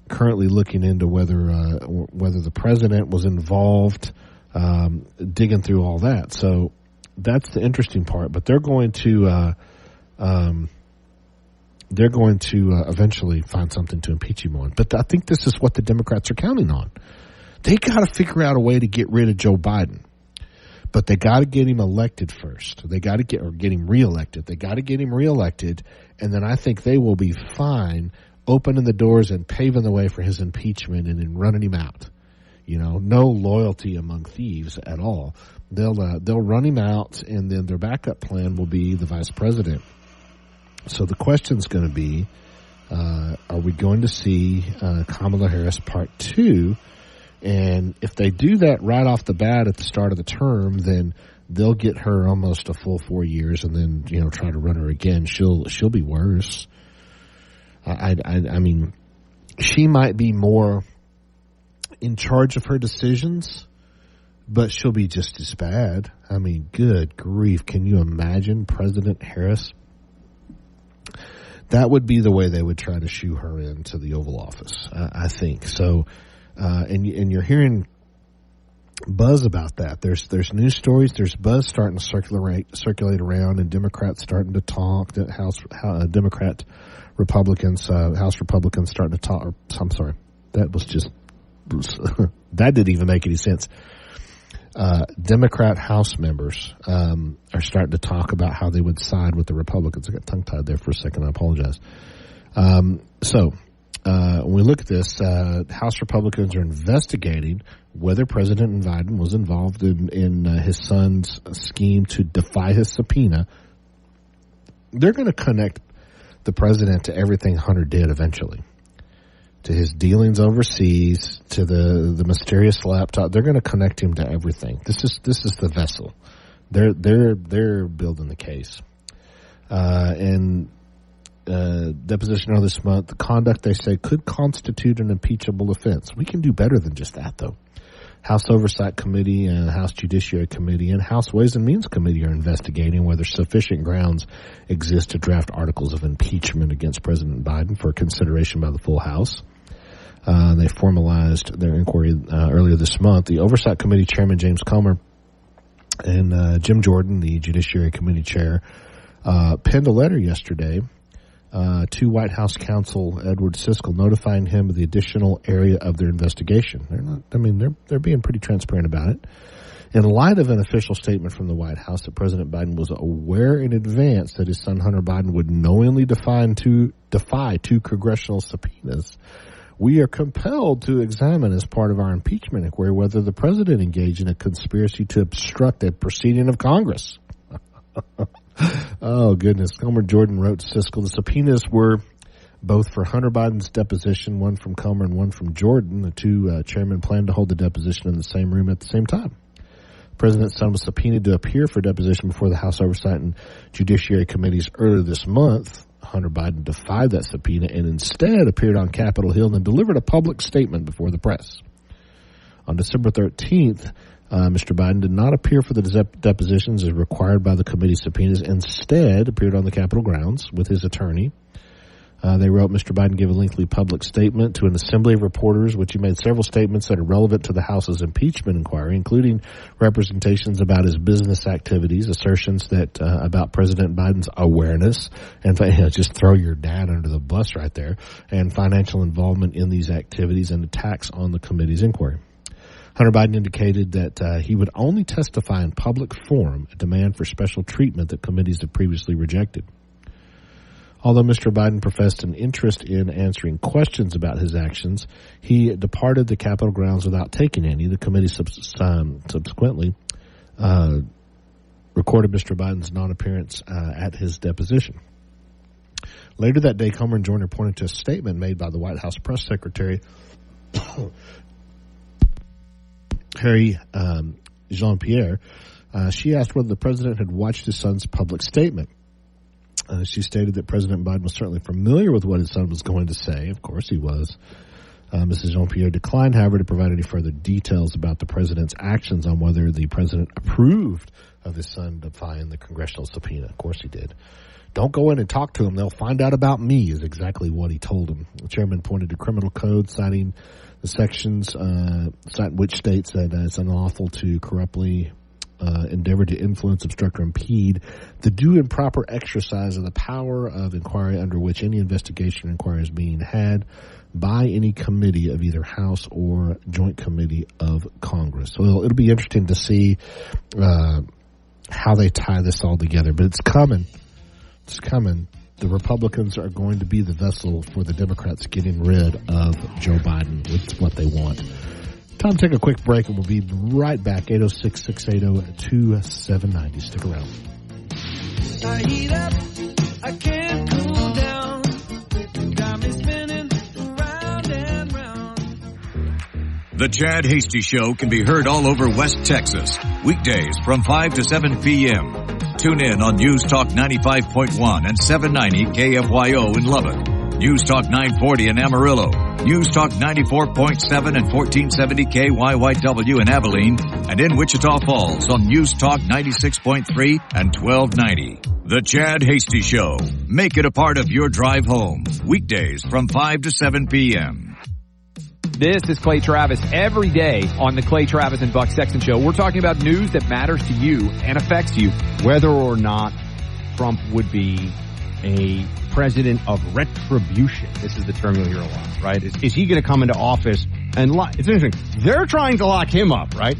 currently looking into whether the president was involved, digging through all that. So that's the interesting part. But they're going to eventually find something to impeach him on. But I think this is what the Democrats are counting on. They got to figure out a way to get rid of Joe Biden. But they got to get him elected first. They got to get him reelected. They got to get him reelected, and then I think they will be fine opening the doors and paving the way for his impeachment and then running him out. No loyalty among thieves at all. They'll run him out, and then their backup plan will be the vice president. So the question's going to be, are we going to see Kamala Harris Part 2 And if they do that right off the bat at the start of the term, then they'll get her almost a full 4 years, and then try to run her again. She'll be worse. I mean, she might be more in charge of her decisions, but she'll be just as bad. I mean, good grief! Can you imagine President Harris? That would be the way they would try to shoo her into the Oval Office, I think. So, and you're hearing buzz about that. There's news stories. There's buzz starting to circulate around, and Democrats starting to talk. That House Republicans starting to talk. I'm sorry, that didn't even make any sense. Democrat House members are starting to talk about how they would side with the Republicans. I got tongue-tied there for a second. I apologize. So when we look at this, House Republicans are investigating whether President Biden was involved in his son's scheme to defy his subpoena. They're going to connect the president to everything Hunter did eventually, to his dealings overseas, to the mysterious laptop. They're going to connect him to everything. This is the vessel. They're building the case. Deposition earlier this month, the conduct they say could constitute an impeachable offense. We can do better than just that, though. House Oversight Committee and House Judiciary Committee and House Ways and Means Committee are investigating whether sufficient grounds exist to draft articles of impeachment against President Biden for consideration by the full House. They formalized their inquiry earlier this month. The Oversight Committee Chairman James Comer and Jim Jordan, the Judiciary Committee Chair, penned a letter yesterday to White House counsel Edward Siskel, notifying him of the additional area of their investigation. They're being pretty transparent about it. In light of an official statement from the White House that President Biden was aware in advance that his son Hunter Biden would knowingly defy two congressional subpoenas, we are compelled to examine as part of our impeachment inquiry whether the president engaged in a conspiracy to obstruct a proceeding of Congress. Oh, goodness. Comer Jordan wrote to Siskel, the subpoenas were both for Hunter Biden's deposition, one from Comer and one from Jordan. The two chairmen planned to hold the deposition in the same room at the same time. President's son was subpoenaed to appear for deposition before the House Oversight and Judiciary Committees earlier this month. Hunter Biden defied that subpoena and instead appeared on Capitol Hill and delivered a public statement before the press. On December 13th, Mr. Biden did not appear for the depositions as required by the committee subpoenas. Instead, appeared on the Capitol grounds with his attorney. They wrote, Mr. Biden gave a lengthy public statement to an assembly of reporters, which he made several statements that are relevant to the House's impeachment inquiry, including representations about his business activities, assertions that about President Biden's awareness, and just throw your dad under the bus right there, and financial involvement in these activities and attacks on the committee's inquiry. Hunter Biden indicated that he would only testify in public forum, a demand for special treatment that committees have previously rejected. Although Mr. Biden professed an interest in answering questions about his actions, he departed the Capitol grounds without taking any. The committee subsequently recorded Mr. Biden's non-appearance at his deposition. Later that day, Comer and Joyner pointed to a statement made by the White House press secretary Harry Jean-Pierre. She asked whether the president had watched his son's public statement. She stated that President Biden was certainly familiar with what his son was going to say. Of course he was. Mrs. Jean-Pierre declined, however, to provide any further details about the president's actions on whether the president approved of his son defying the congressional subpoena. Of course he did. Don't go in and talk to him. They'll find out about me is exactly what he told him. The chairman pointed to criminal code, citing the sections which states that it's unlawful to corruptly endeavor to influence, obstruct, or impede the due and proper exercise of the power of inquiry under which any investigation or inquiry is being had by any committee of either House or Joint Committee of Congress. So it'll be interesting to see how they tie this all together. But it's coming. It's coming. The Republicans are going to be the vessel for the Democrats getting rid of Joe Biden. It's what they want. Time to take a quick break, and we'll be right back. 806-680-2790. Stick around. I heat up, I can't cool down. Got me spinning round and round. The Chad Hasty Show can be heard all over West Texas, weekdays from 5 to 7 p.m. Tune in on News Talk 95.1 and 790 KFYO in Lubbock, News Talk 940 in Amarillo, News Talk 94.7 and 1470 KYYW in Abilene, and in Wichita Falls on News Talk 96.3 and 1290. The Chad Hasty Show. Make it a part of your drive home, weekdays from 5 to 7 p.m. This is Clay Travis every day on the Clay Travis and Buck Sexton Show. We're talking about news that matters to you and affects you. Whether or not Trump would be a president of retribution. This is the term you'll hear a lot, right? Is he going to come into office and it's interesting. They're trying to lock him up, right?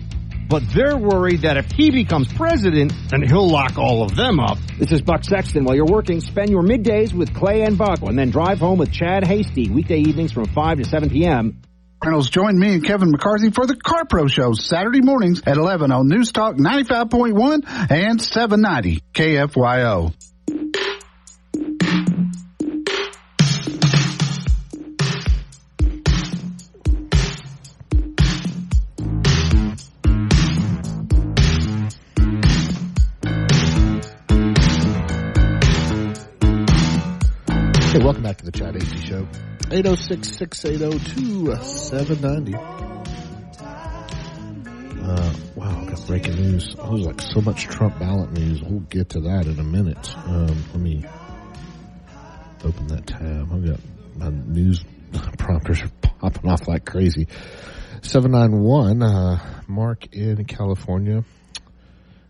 But they're worried that if he becomes president, then he'll lock all of them up. This is Buck Sexton. While you're working, spend your middays with Clay and Buck and then drive home with Chad Hasty, weekday evenings from 5 to 7 p.m. Reynolds, join me and Kevin McCarthy for the Car Pro Show Saturday mornings at 11 on News Talk 95.1 and 790 KFYO. Hey, welcome back to the Chad Hasty Show. 806-680-2790. Wow, I got breaking news. There's like so much Trump ballot news. We'll get to that in a minute. Let me open that tab. I've got my news prompters are popping off like crazy. 791, Mark in California.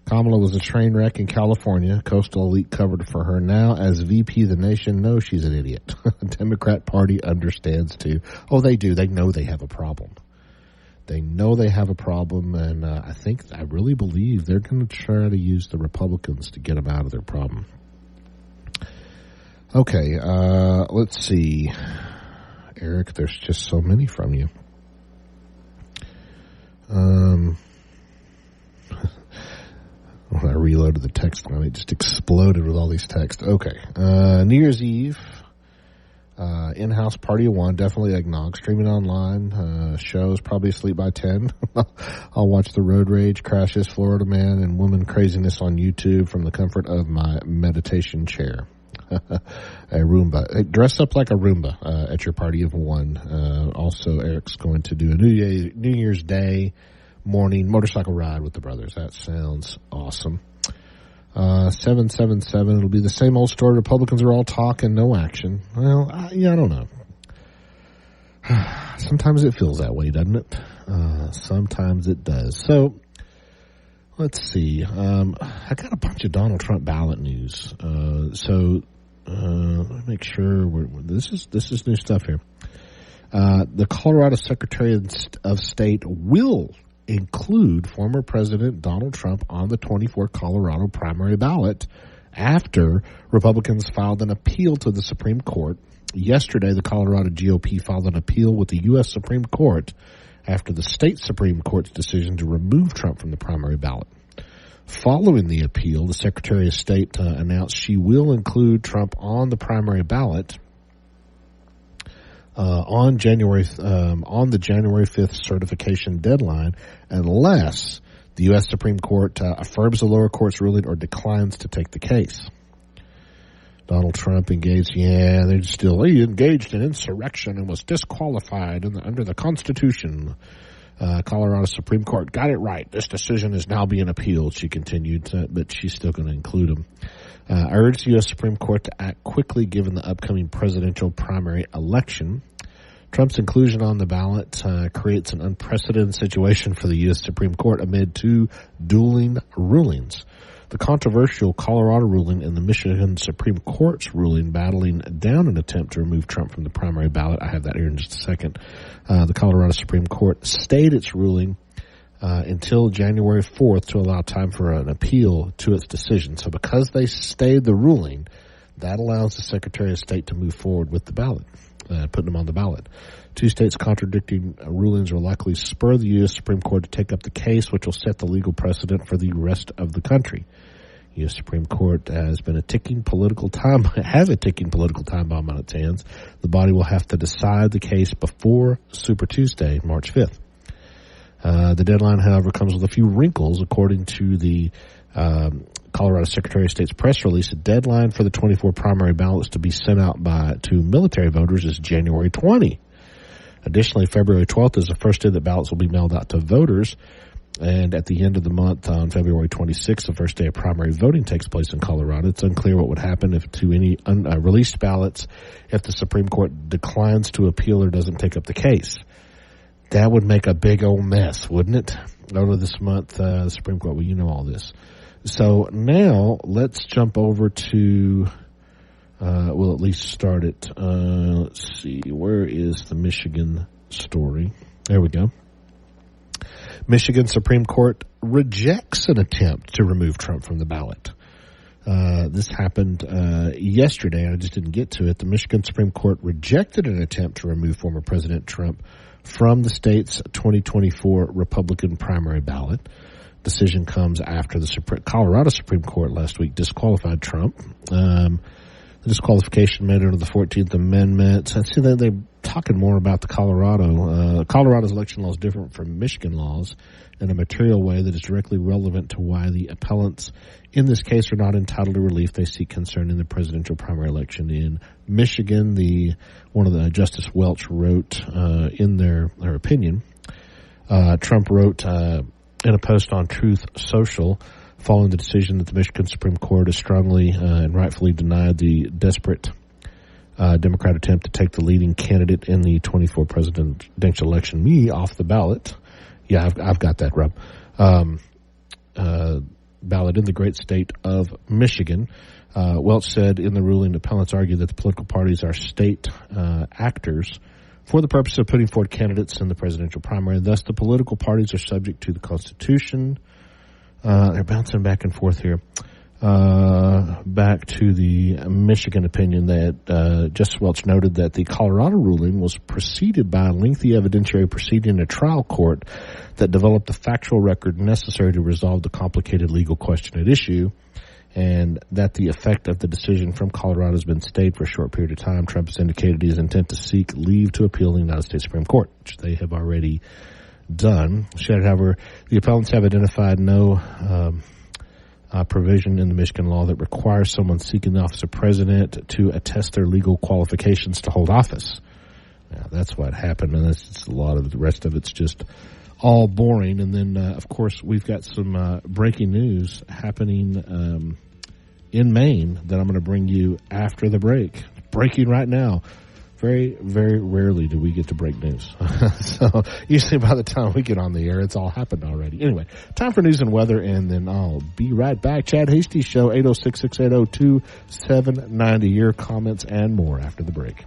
Kamala was a train wreck in California. Coastal elite covered for her. Now, as VP of the nation, knows she's an idiot. Democrat Party understands, too. Oh, they do. They know they have a problem. They know they have a problem, and I really believe they're going to try to use the Republicans to get them out of their problem. Okay, let's see. Eric, there's just so many from you. When I reloaded the text line, it just exploded with all these texts. Okay. New Year's Eve, in-house party of one, definitely eggnog. Streaming online, shows, probably asleep by 10. I'll watch the road rage, crashes, Florida man, and woman craziness on YouTube from the comfort of my meditation chair. A Roomba. Hey, dress up like a Roomba at your party of one. Also, Eric's going to do a New Year's Day morning motorcycle ride with the brothers. That sounds awesome. 777, it'll be the same old story. Republicans are all talk and no action. Well, I don't know. Sometimes it feels that way, doesn't it? Sometimes it does. So, let's see. I got a bunch of Donald Trump ballot news. Let me make sure this is new stuff here. The Colorado Secretary of State will include former President Donald Trump on the 24 Colorado primary ballot after Republicans filed an appeal to the Supreme Court. Yesterday, the Colorado GOP filed an appeal with the U.S. Supreme Court after the state Supreme Court's decision to remove Trump from the primary ballot. Following the appeal, the Secretary of State announced she will include Trump on the primary ballot on the January 5th certification deadline, unless the U.S. Supreme Court affirms the lower court's ruling or declines to take the case. Donald Trump engaged in insurrection and was disqualified under the Constitution. Colorado Supreme Court got it right. This decision is now being appealed, she continued, but she's still going to include him. Urged the U.S. Supreme Court to act quickly given the upcoming presidential primary election. Trump's inclusion on the ballot creates an unprecedented situation for the U.S. Supreme Court amid two dueling rulings. The controversial Colorado ruling and the Michigan Supreme Court's ruling battling down an attempt to remove Trump from the primary ballot. I have that here in just a second. The Colorado Supreme Court stayed its ruling until January 4th to allow time for an appeal to its decision. So because they stayed the ruling, that allows the Secretary of State to move forward with the ballot, putting them on the ballot. Two states contradicting rulings will likely spur the U.S. Supreme Court to take up the case, which will set the legal precedent for the rest of the country. U.S. Supreme Court has a ticking political time bomb on its hands. The body will have to decide the case before Super Tuesday, March 5th. The deadline, however, comes with a few wrinkles. According to the Colorado Secretary of State's press release, the deadline for the 24 primary ballots to be sent out to military voters is January 20. Additionally, February 12th is the first day that ballots will be mailed out to voters. And at the end of the month, on February 26th, the first day of primary voting takes place in Colorado. It's unclear what would happen to any released ballots if the Supreme Court declines to appeal or doesn't take up the case. That would make a big old mess, wouldn't it? Over this month, the Supreme Court, well, you know all this. So now let's jump over to, we'll at least start it. Let's see, where is the Michigan story? There we go. Michigan Supreme Court rejects an attempt to remove Trump from the ballot. This happened yesterday. I just didn't get to it. The Michigan Supreme Court rejected an attempt to remove former President Trump from the state's 2024 Republican primary ballot. Decision comes after the Colorado Supreme Court last week disqualified Trump. The disqualification made under the 14th Amendment. I see that they're talking more about the Colorado's election law is different from Michigan laws in a material way that is directly relevant to why the appellants in this case are not entitled to relief they seek concerning the presidential primary election in Michigan. One of the Justice Welch wrote in their opinion. Trump wrote in a post on Truth Social following the decision that the Michigan Supreme Court has strongly and rightfully denied the desperate Democrat attempt to take the leading candidate in the 24 presidential election, me, off the ballot. Yeah, I've got that, Rob. Ballot in the great state of Michigan. Welch said in the ruling, appellants argue that the political parties are state actors for the purpose of putting forward candidates in the presidential primary. Thus, the political parties are subject to the Constitution. They're bouncing back and forth here. Back to the Michigan opinion that Justice Welch noted that the Colorado ruling was preceded by a lengthy evidentiary proceeding in a trial court that developed the factual record necessary to resolve the complicated legal question at issue, and that the effect of the decision from Colorado has been stayed for a short period of time. Trump has indicated his intent to seek leave to appeal the United States Supreme Court, which they have already done. However, the appellants have identified no provision in the Michigan law that requires someone seeking the office of president to attest their legal qualifications to hold office. Now, that's what happened, and that's just a lot of the rest of it's just all boring. And then, of course, we've got some breaking news happening in Maine that I'm going to bring you after the break. Breaking right now. Very, very rarely do we get to break news. So usually by the time we get on the air, it's all happened already. Anyway, time for news and weather, and then I'll be right back. Chad Hasty Show, 806-680-2790. Your comments and more after the break.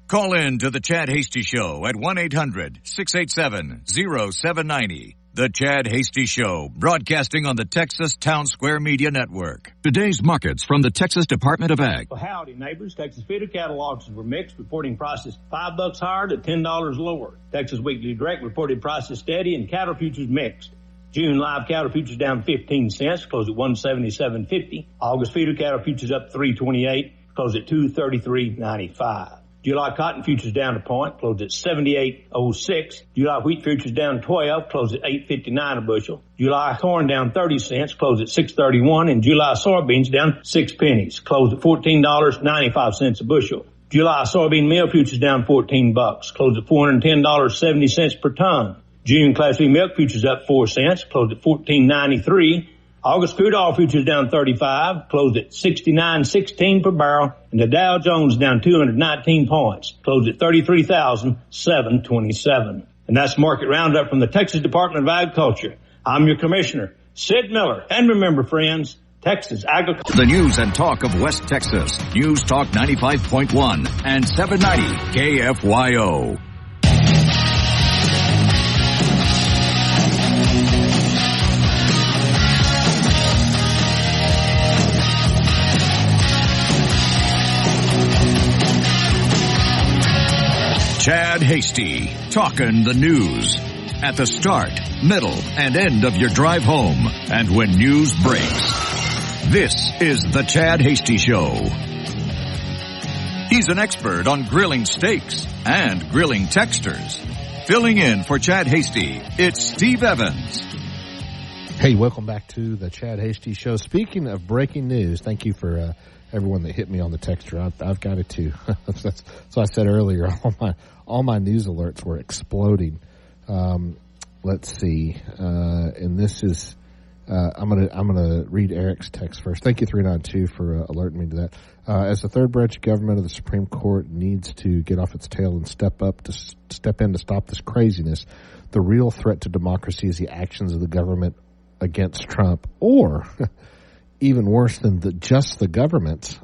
Call in to the Chad Hasty Show at 1-800-687-0790. The Chad Hasty Show, broadcasting on the Texas Town Square Media Network. Today's markets from the Texas Department of Ag. Well, howdy, neighbors. Texas feeder cattle auctions were mixed, reporting prices $5 higher to $10 lower. Texas Weekly Direct reported prices steady and cattle futures mixed. June live cattle futures down 15 cents, closed at $177.50. August feeder cattle futures up $3.28, closed at $233.95. July cotton futures down a point, closed at 78.06. July wheat futures down 12, closed at 8.59 a bushel. July corn down 30 cents, closed at 6.31, and July soybeans down 6 pennies, closed at $14.95 a bushel. July soybean meal futures down $14, closed at $410.70 per ton. June Class B milk futures up 4 cents, closed at $14.93. August crude oil futures down 35, closed at 69.16 per barrel, and the Dow Jones down 219 points, closed at 33,727. And that's market roundup from the Texas Department of Agriculture. I'm your commissioner, Sid Miller. And remember, friends, Texas agriculture. The news and talk of West Texas. News Talk 95.1 and 790 KFYO. Chad Hasty, talking the news at the start, middle, and end of your drive home, and when news breaks. This is the Chad Hasty Show. He's an expert on grilling steaks and grilling texters. Filling in for Chad Hasty, it's Steve Evans. Hey, welcome back to the Chad Hasty Show. Speaking of breaking news, thank you for everyone that hit me on the texter. I've got it too. So I said earlier, all my news alerts were exploding. Let's see, and this is. I'm gonna read Eric's text first. Thank you 392 for alerting me to that. As the third branch of government of the Supreme Court needs to get off its tail and step in to stop this craziness, the real threat to democracy is the actions of the government against Trump, or even worse than just the government.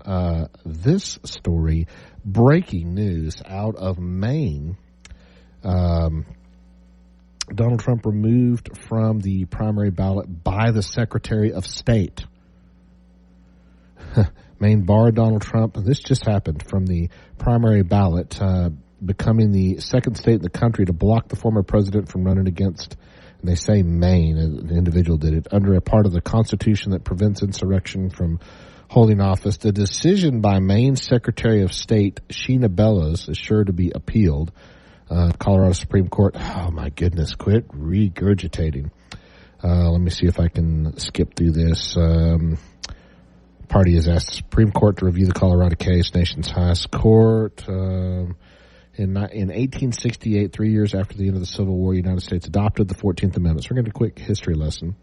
This story, breaking news out of Maine. Donald Trump removed from the primary ballot by the Secretary of State. Maine barred Donald Trump, and this just happened, from the primary ballot, becoming the second state in the country to block the former president from running against, and they say Maine, an individual did it, under a part of the Constitution that prevents insurrection from holding office. The decision by Maine Secretary of State Sheena Bellows is sure to be appealed. Colorado Supreme Court. Oh my goodness, quit regurgitating. Let me see if I can skip through this. Party has asked the Supreme Court to review the Colorado case, nation's highest court. In 1868, 3 years after the end of the Civil War, the United States adopted the 14th Amendment. So we're going to do a quick history lesson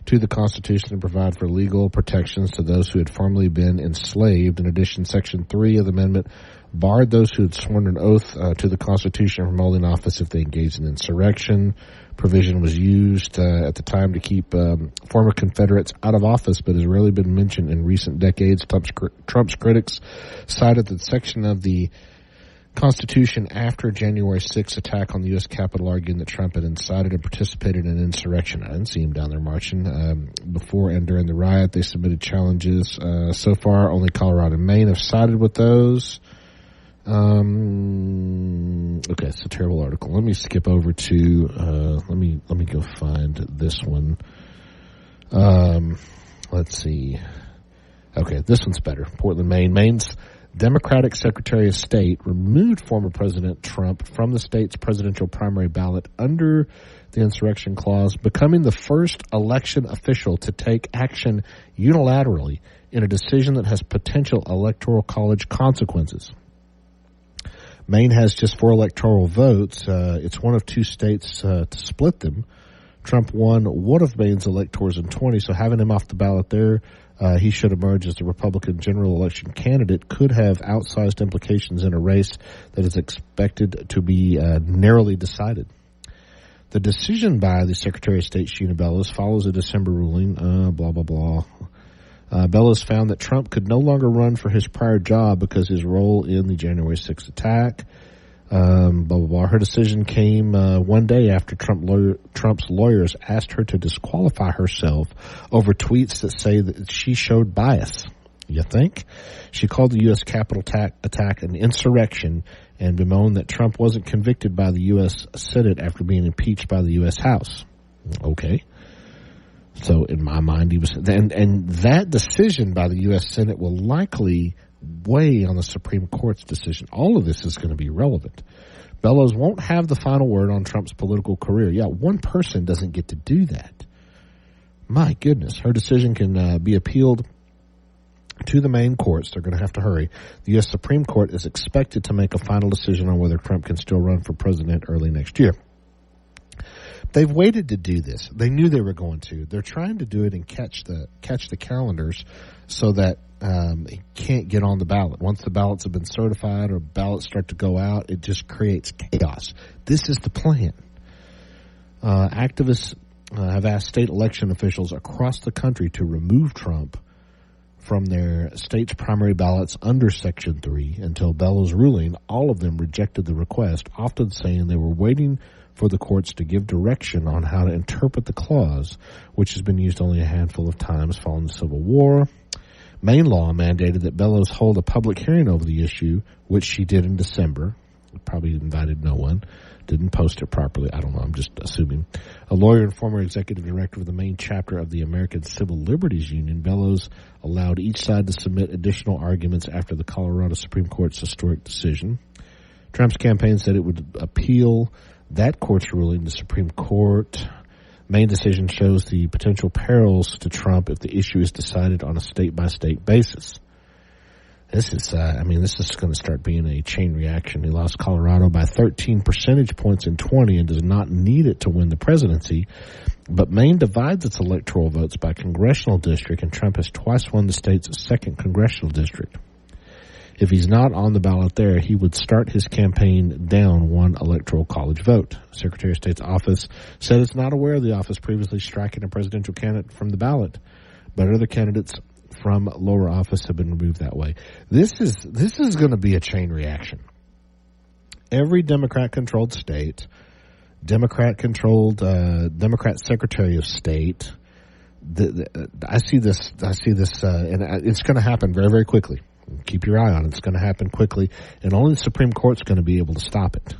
to the Constitution and provide for legal protections to those who had formerly been enslaved. In addition, Section 3 of the amendment barred those who had sworn an oath to the Constitution from holding office if they engaged in insurrection. Provision was used at the time to keep former Confederates out of office, but has rarely been mentioned in recent decades. Trump's critics cited that section of the Constitution after January 6th attack on the U.S. Capitol, arguing that Trump had incited and participated in insurrection. I didn't see him down there marching. Before and during the riot, they submitted challenges. So far, only Colorado and Maine have sided with those. Okay, it's a terrible article. Let me skip over to, let me go find this one. Let's see. Okay, this one's better. Portland, Maine. Maine's Democratic Secretary of State removed former President Trump from the state's presidential primary ballot under the insurrection clause, becoming the first election official to take action unilaterally in a decision that has potential electoral college consequences. Maine has just 4 electoral votes. It's one of 2 states to split them. Trump won one of Maine's electors in 20, so having him off the ballot there, he should emerge as the Republican general election candidate, could have outsized implications in a race that is expected to be narrowly decided. The decision by the Secretary of State, Sheena Bellows, follows a December ruling, blah, blah, blah. Bellows found that Trump could no longer run for his prior job because his role in the January 6th attack. Blah, blah, blah. Her decision came one day after Trump's lawyers asked her to disqualify herself over tweets that say that she showed bias. You think? She called the U.S. Capitol attack an insurrection and bemoaned that Trump wasn't convicted by the U.S. Senate after being impeached by the U.S. House. Okay. So in my mind, he was, and that decision by the U.S. Senate will likely weigh on the Supreme Court's decision. All of this is going to be relevant. Bellows won't have the final word on Trump's political career. Yeah, one person doesn't get to do that. My goodness. Her decision can be appealed to the Maine courts. They're going to have to hurry. The U.S. Supreme Court is expected to make a final decision on whether Trump can still run for president early next year. They've waited to do this. They knew they were going to. They're trying to do it and catch the calendars so that he can't get on the ballot. Once the ballots have been certified or ballots start to go out, it just creates chaos. This is the plan. Activists have asked state election officials across the country to remove Trump from their state's primary ballots under Section 3 until Bellows' ruling. All of them rejected the request, often saying they were waiting for the courts to give direction on how to interpret the clause, which has been used only a handful of times following the Civil War. Maine law mandated that Bellows hold a public hearing over the issue, which she did in December. Probably invited no one. Didn't post it properly. I don't know. I'm just assuming. A lawyer and former executive director of the main chapter of the American Civil Liberties Union, Bellows allowed each side to submit additional arguments after the Colorado Supreme Court's historic decision. Trump's campaign said it would appeal that court's ruling to the Supreme Court. Main decision shows the potential perils to Trump if the issue is decided on a state-by-state basis. This is going to start being a chain reaction. He lost Colorado by 13 percentage points in 20 and does not need it to win the presidency. But Maine divides its electoral votes by congressional district, and Trump has twice won the state's second congressional district. If he's not on the ballot there, he would start his campaign down one electoral college vote. Secretary of State's office said it's not aware of the office previously striking a presidential candidate from the ballot, but other candidates from lower office have been removed that way. This is going to be a chain reaction. Every Democrat-controlled state, Democrat Secretary of State, I see this, and it's going to happen very, very quickly. Keep your eye on it. It's going to happen quickly, and only the Supreme Court's going to be able to stop it.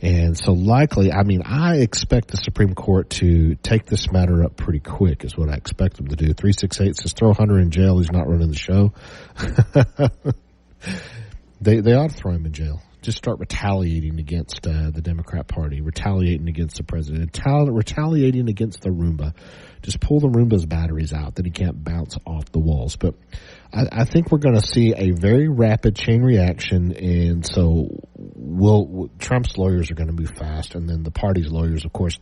And so likely, I expect the Supreme Court to take this matter up pretty quick is what I expect them to do. 368 says throw Hunter in jail. He's not running the show. They ought to throw him in jail. Just start retaliating against the Democrat Party, retaliating against the president, retaliating against the Roomba. Just pull the Roomba's batteries out, then he can't bounce off the walls. But I think we're going to see a very rapid chain reaction, and so Trump's lawyers are going to move fast, and then the party's lawyers, of course,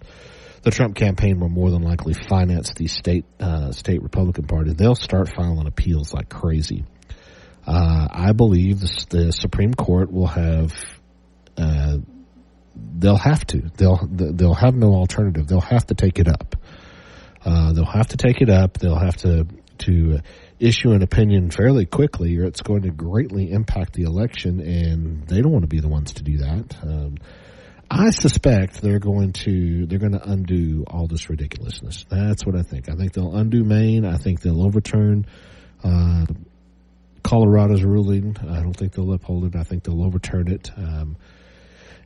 the Trump campaign will more than likely finance the state Republican Party. They'll start filing appeals like crazy. I believe the Supreme Court will have. They'll have to. They'll have no alternative. They'll have to take it up. They'll have to take it up. They'll have to issue an opinion fairly quickly, or it's going to greatly impact the election, and they don't want to be the ones to do that. I suspect they're going to undo all this ridiculousness. That's what I think. I think they'll undo Maine. I think they'll overturn Colorado's ruling. I don't think they'll uphold it. I think they'll overturn it. And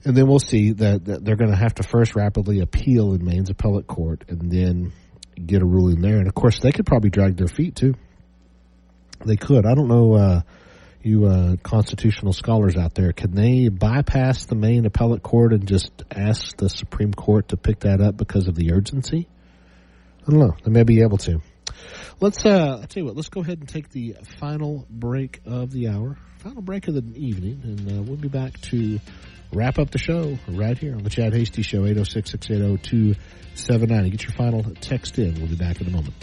then we'll see that they're going to have to first rapidly appeal in Maine's appellate court and then get a ruling there. And, of course, they could probably drag their feet, too. They could. I don't know, you constitutional scholars out there, can they bypass the Maine appellate court and just ask the Supreme Court to pick that up because of the urgency? I don't know. They may be able to. Let's, I'll tell you what, let's go ahead and take the final break of the hour, final break of the evening, and we'll be back to wrap up the show right here on the Chad Hasty Show, 806-680-2790. Get your final text in. We'll be back in a moment.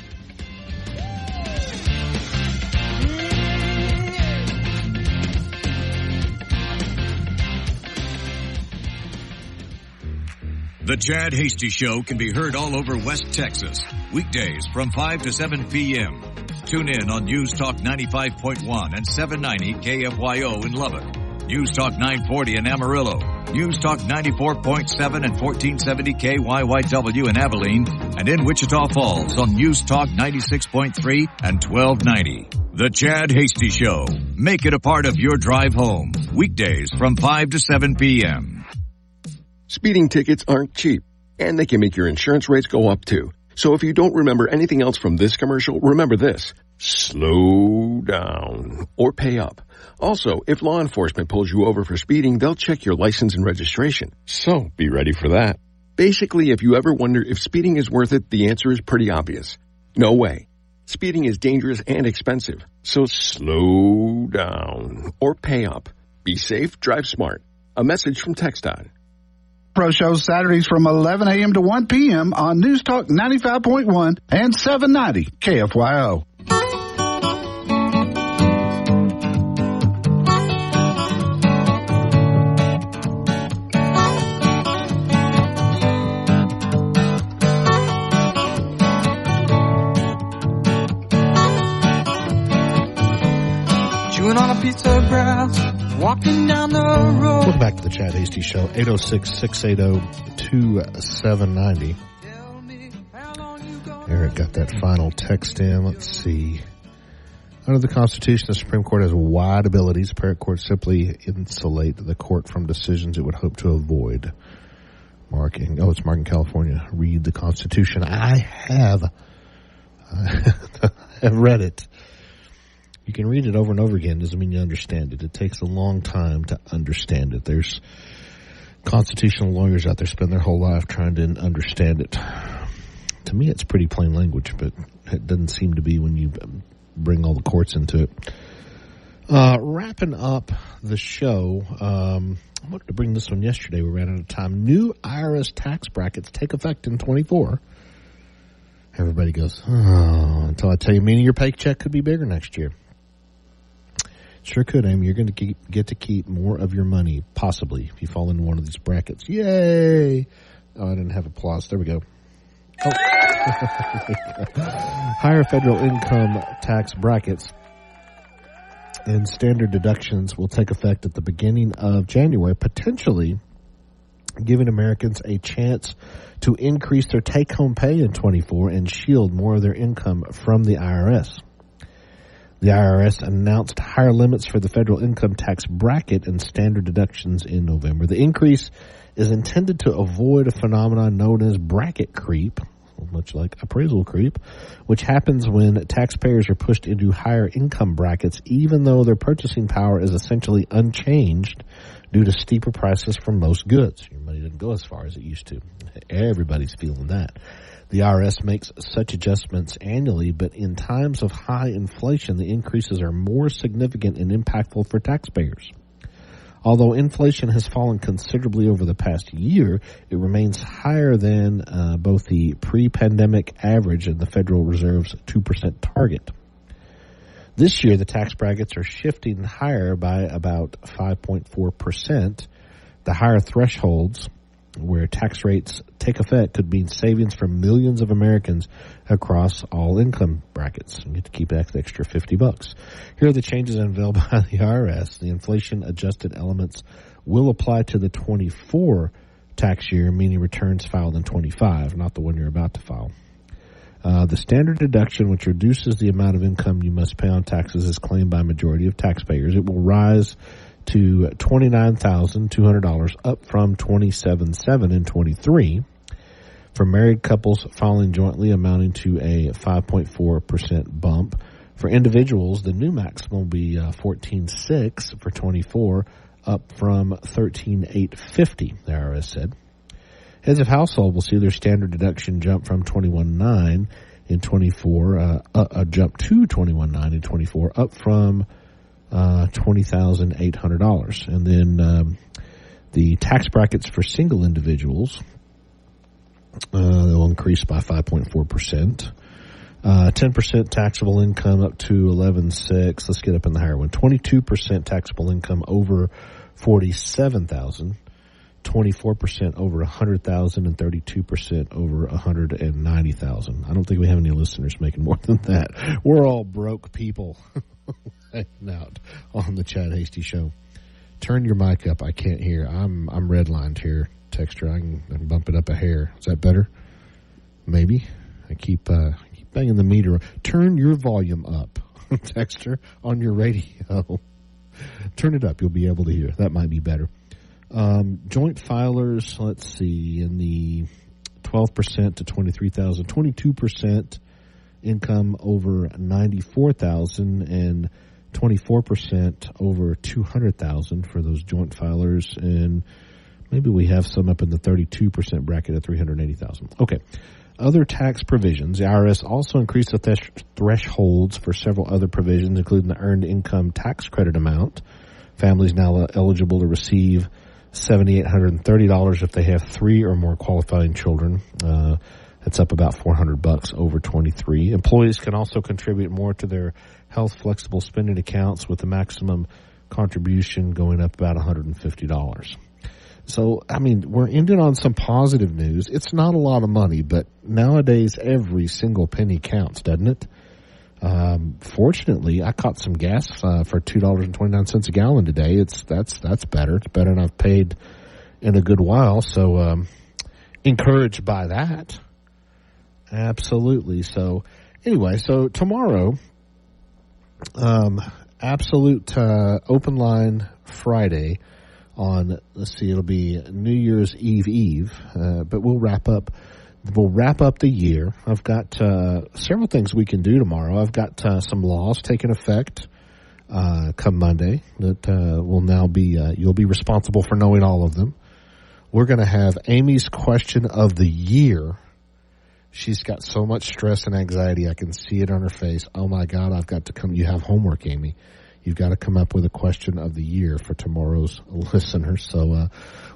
The Chad Hasty Show can be heard all over West Texas, weekdays from 5 to 7 p.m. Tune in on News Talk 95.1 and 790 KFYO in Lubbock, News Talk 940 in Amarillo, News Talk 94.7 and 1470 KYYW in Abilene, and in Wichita Falls on News Talk 96.3 and 1290. The Chad Hasty Show. Make it a part of your drive home, weekdays from 5 to 7 p.m. Speeding tickets aren't cheap, and they can make your insurance rates go up too. So if you don't remember anything else from this commercial, remember this. Slow down or pay up. Also, if law enforcement pulls you over for speeding, they'll check your license and registration. So be ready for that. Basically, if you ever wonder if speeding is worth it, the answer is pretty obvious. No way. Speeding is dangerous and expensive. So slow down or pay up. Be safe, drive smart. A message from TxDOT. Pro shows Saturdays from 11 a.m. to 1 p.m. on News Talk 95.1 and 790 KFYO. Chewing on a piece of grass. Walking down the road. Welcome back to the Chad Hasty Show, 806-680-2790. Eric got that final text in. Let's see. Under the Constitution, the Supreme Court has wide abilities. Appellate courts simply insulate the court from decisions it would hope to avoid. It's Mark in California. Read the Constitution. I have read it. You can read it over and over again. Doesn't mean you understand it. It takes a long time to understand it. There's constitutional lawyers out there spend their whole life trying to understand it. To me, it's pretty plain language, but it doesn't seem to be when you bring all the courts into it. Wrapping up the show, I wanted to bring this one yesterday. We ran out of time. New IRS tax brackets take effect in 24. Everybody goes, until I tell you, meaning your paycheck could be bigger next year. Sure could, Amy. You're going to get to keep more of your money, possibly, if you fall into one of these brackets. Yay! Oh, I didn't have applause. There we go. Oh. Higher federal income tax brackets and standard deductions will take effect at the beginning of January, potentially giving Americans a chance to increase their take-home pay in 24 and shield more of their income from the IRS. The IRS announced higher limits for the federal income tax bracket and standard deductions in November. The increase is intended to avoid a phenomenon known as bracket creep, much like appraisal creep, which happens when taxpayers are pushed into higher income brackets even though their purchasing power is essentially unchanged due to steeper prices for most goods. Your money doesn't go as far as it used to. Everybody's feeling that. The IRS makes such adjustments annually, but in times of high inflation, the increases are more significant and impactful for taxpayers. Although inflation has fallen considerably over the past year, it remains higher than both the pre-pandemic average and the Federal Reserve's 2% target. This year, the tax brackets are shifting higher by about 5.4%. The higher thresholds where tax rates take effect could mean savings for millions of Americans across all income brackets. You get to keep that extra $50. Here are the changes unveiled by the IRS. The inflation-adjusted elements will apply to the 24 tax year, meaning returns filed in 25, not the one you're about to file. The standard deduction, which reduces the amount of income you must pay on taxes, is claimed by a majority of taxpayers. It will rise to $29,200, up from $27,700 in 23. For married couples filing jointly, amounting to a 5.4% bump. For individuals, the new maximum will be $14,600 for 24, up from $13,850, the IRS said. Heads of household will see their standard deduction jump from $21,900 in 24, a jump to $21,900 in 24, up from $20,800. And then the tax brackets for single individuals, they'll increase by 5.4%. 10% taxable income up to $11,600. Let's get up in the higher one. 22% taxable income over $47,000. 24% over $100,000 and 32% over $190,000. I don't think we have any listeners making more than that. We're all broke people hanging out on the Chad Hasty Show. Turn your mic up. I can't hear. I'm redlined here, Texture. I can bump it up a hair. Is that better? Maybe. I keep banging the meter. Turn your volume up, Texture, on your radio. Turn it up. You'll be able to hear. That might be better. Joint filers, let's see, in the 12% to $23,000, 22% income over $94,000, and 24% over $200,000 for those joint filers, and maybe we have some up in the 32% bracket at $380,000. Okay. Other tax provisions. The IRS also increased the thresholds for several other provisions, including the earned income tax credit amount. Families now eligible to receive $7,830 if they have 3 or more qualifying children. That's up about $400 over 23. Employees can also contribute more to their health flexible spending accounts, with the maximum contribution going up about $150. So, I mean, we're ending on some positive news. It's not a lot of money, but nowadays every single penny counts, doesn't it? Fortunately, I caught some gas for $2.29 a gallon today. That's better. It's better than I've paid in a good while. So, encouraged by that. Absolutely. So, anyway, so tomorrow Absolute open line Friday on, let's see, it'll be New Year's Eve, but we'll wrap up the year. I've got several things we can do tomorrow. I've got some laws taking effect come Monday that will now be, you'll be responsible for knowing all of them. We're going to have Amy's question of the year. She's got so much stress and anxiety. I can see it on her face. Oh, my God, I've got to come. You have homework, Amy. You've got to come up with a question of the year for tomorrow's listeners. So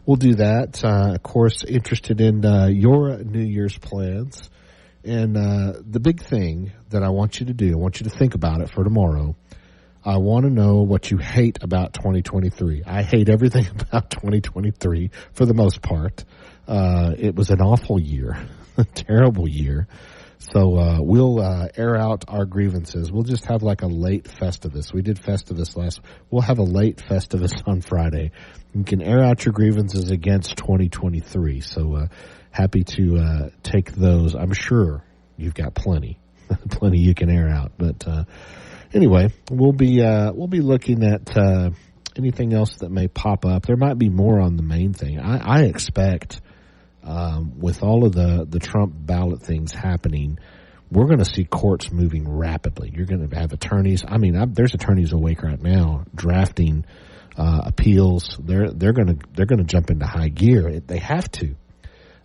we'll do that. Of course, interested in your New Year's plans. And the big thing that I want you to do, I want you to think about it for tomorrow. I want to know what you hate about 2023. I hate everything about 2023 for the most part. It was an awful year. A terrible year. So we'll air out our grievances. We'll just have like a late Festivus. We did Festivus we'll have a late Festivus on Friday. You can air out your grievances against 2023. So happy to take those. I'm sure you've got plenty you can air out. But anyway, we'll be looking at anything else that may pop up. There might be more on the main thing. I expect with all of the Trump ballot things happening, we're going to see courts moving rapidly. You're going to have attorneys. I mean, there's attorneys awake right now drafting appeals. They're going to jump into high gear. They have to.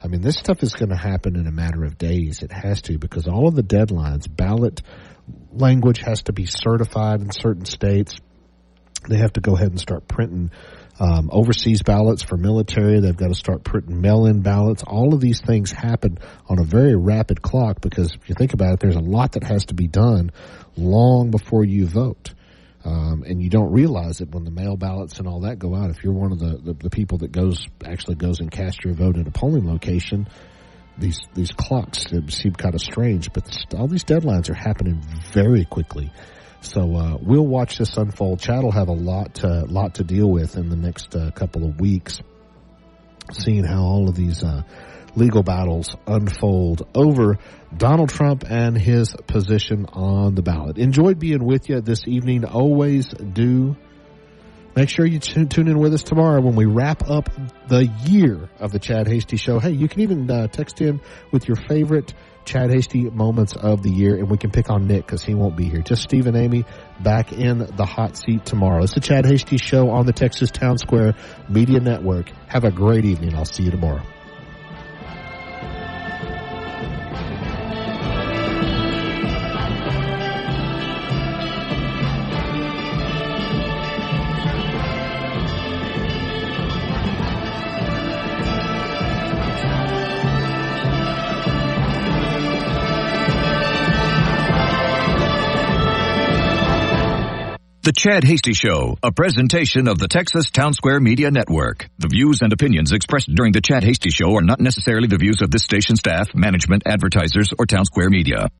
I mean, this stuff is going to happen in a matter of days. It has to, because all of the deadlines, ballot language has to be certified in certain states. They have to go ahead and start printing overseas ballots for military. They've got to start printing mail-in ballots. All of these things happen on a very rapid clock, because if you think about it, there's a lot that has to be done long before you vote. And you don't realize it when the mail ballots and all that go out. If you're one of the people that goes and casts your vote at a polling location, these clocks seem kind of strange, but all these deadlines are happening very quickly. So we'll watch this unfold. Chad will have a lot to deal with in the next couple of weeks, seeing how all of these legal battles unfold over Donald Trump and his position on the ballot. Enjoyed being with you this evening. Always do. Make sure you tune in with us tomorrow when we wrap up the year of the Chad Hasty Show. Hey, you can even text in with your favorite Chad Hasty moments of the year, and we can pick on Nick because he won't be here. Just Steve and Amy back in the hot seat tomorrow. It's the Chad Hasty Show on the Texas Town Square Media Network. Have a great evening. I'll see you tomorrow. The Chad Hasty Show, a presentation of the Texas Town Square Media Network. The views and opinions expressed during the Chad Hasty Show are not necessarily the views of this station staff, management, advertisers, or Town Square Media.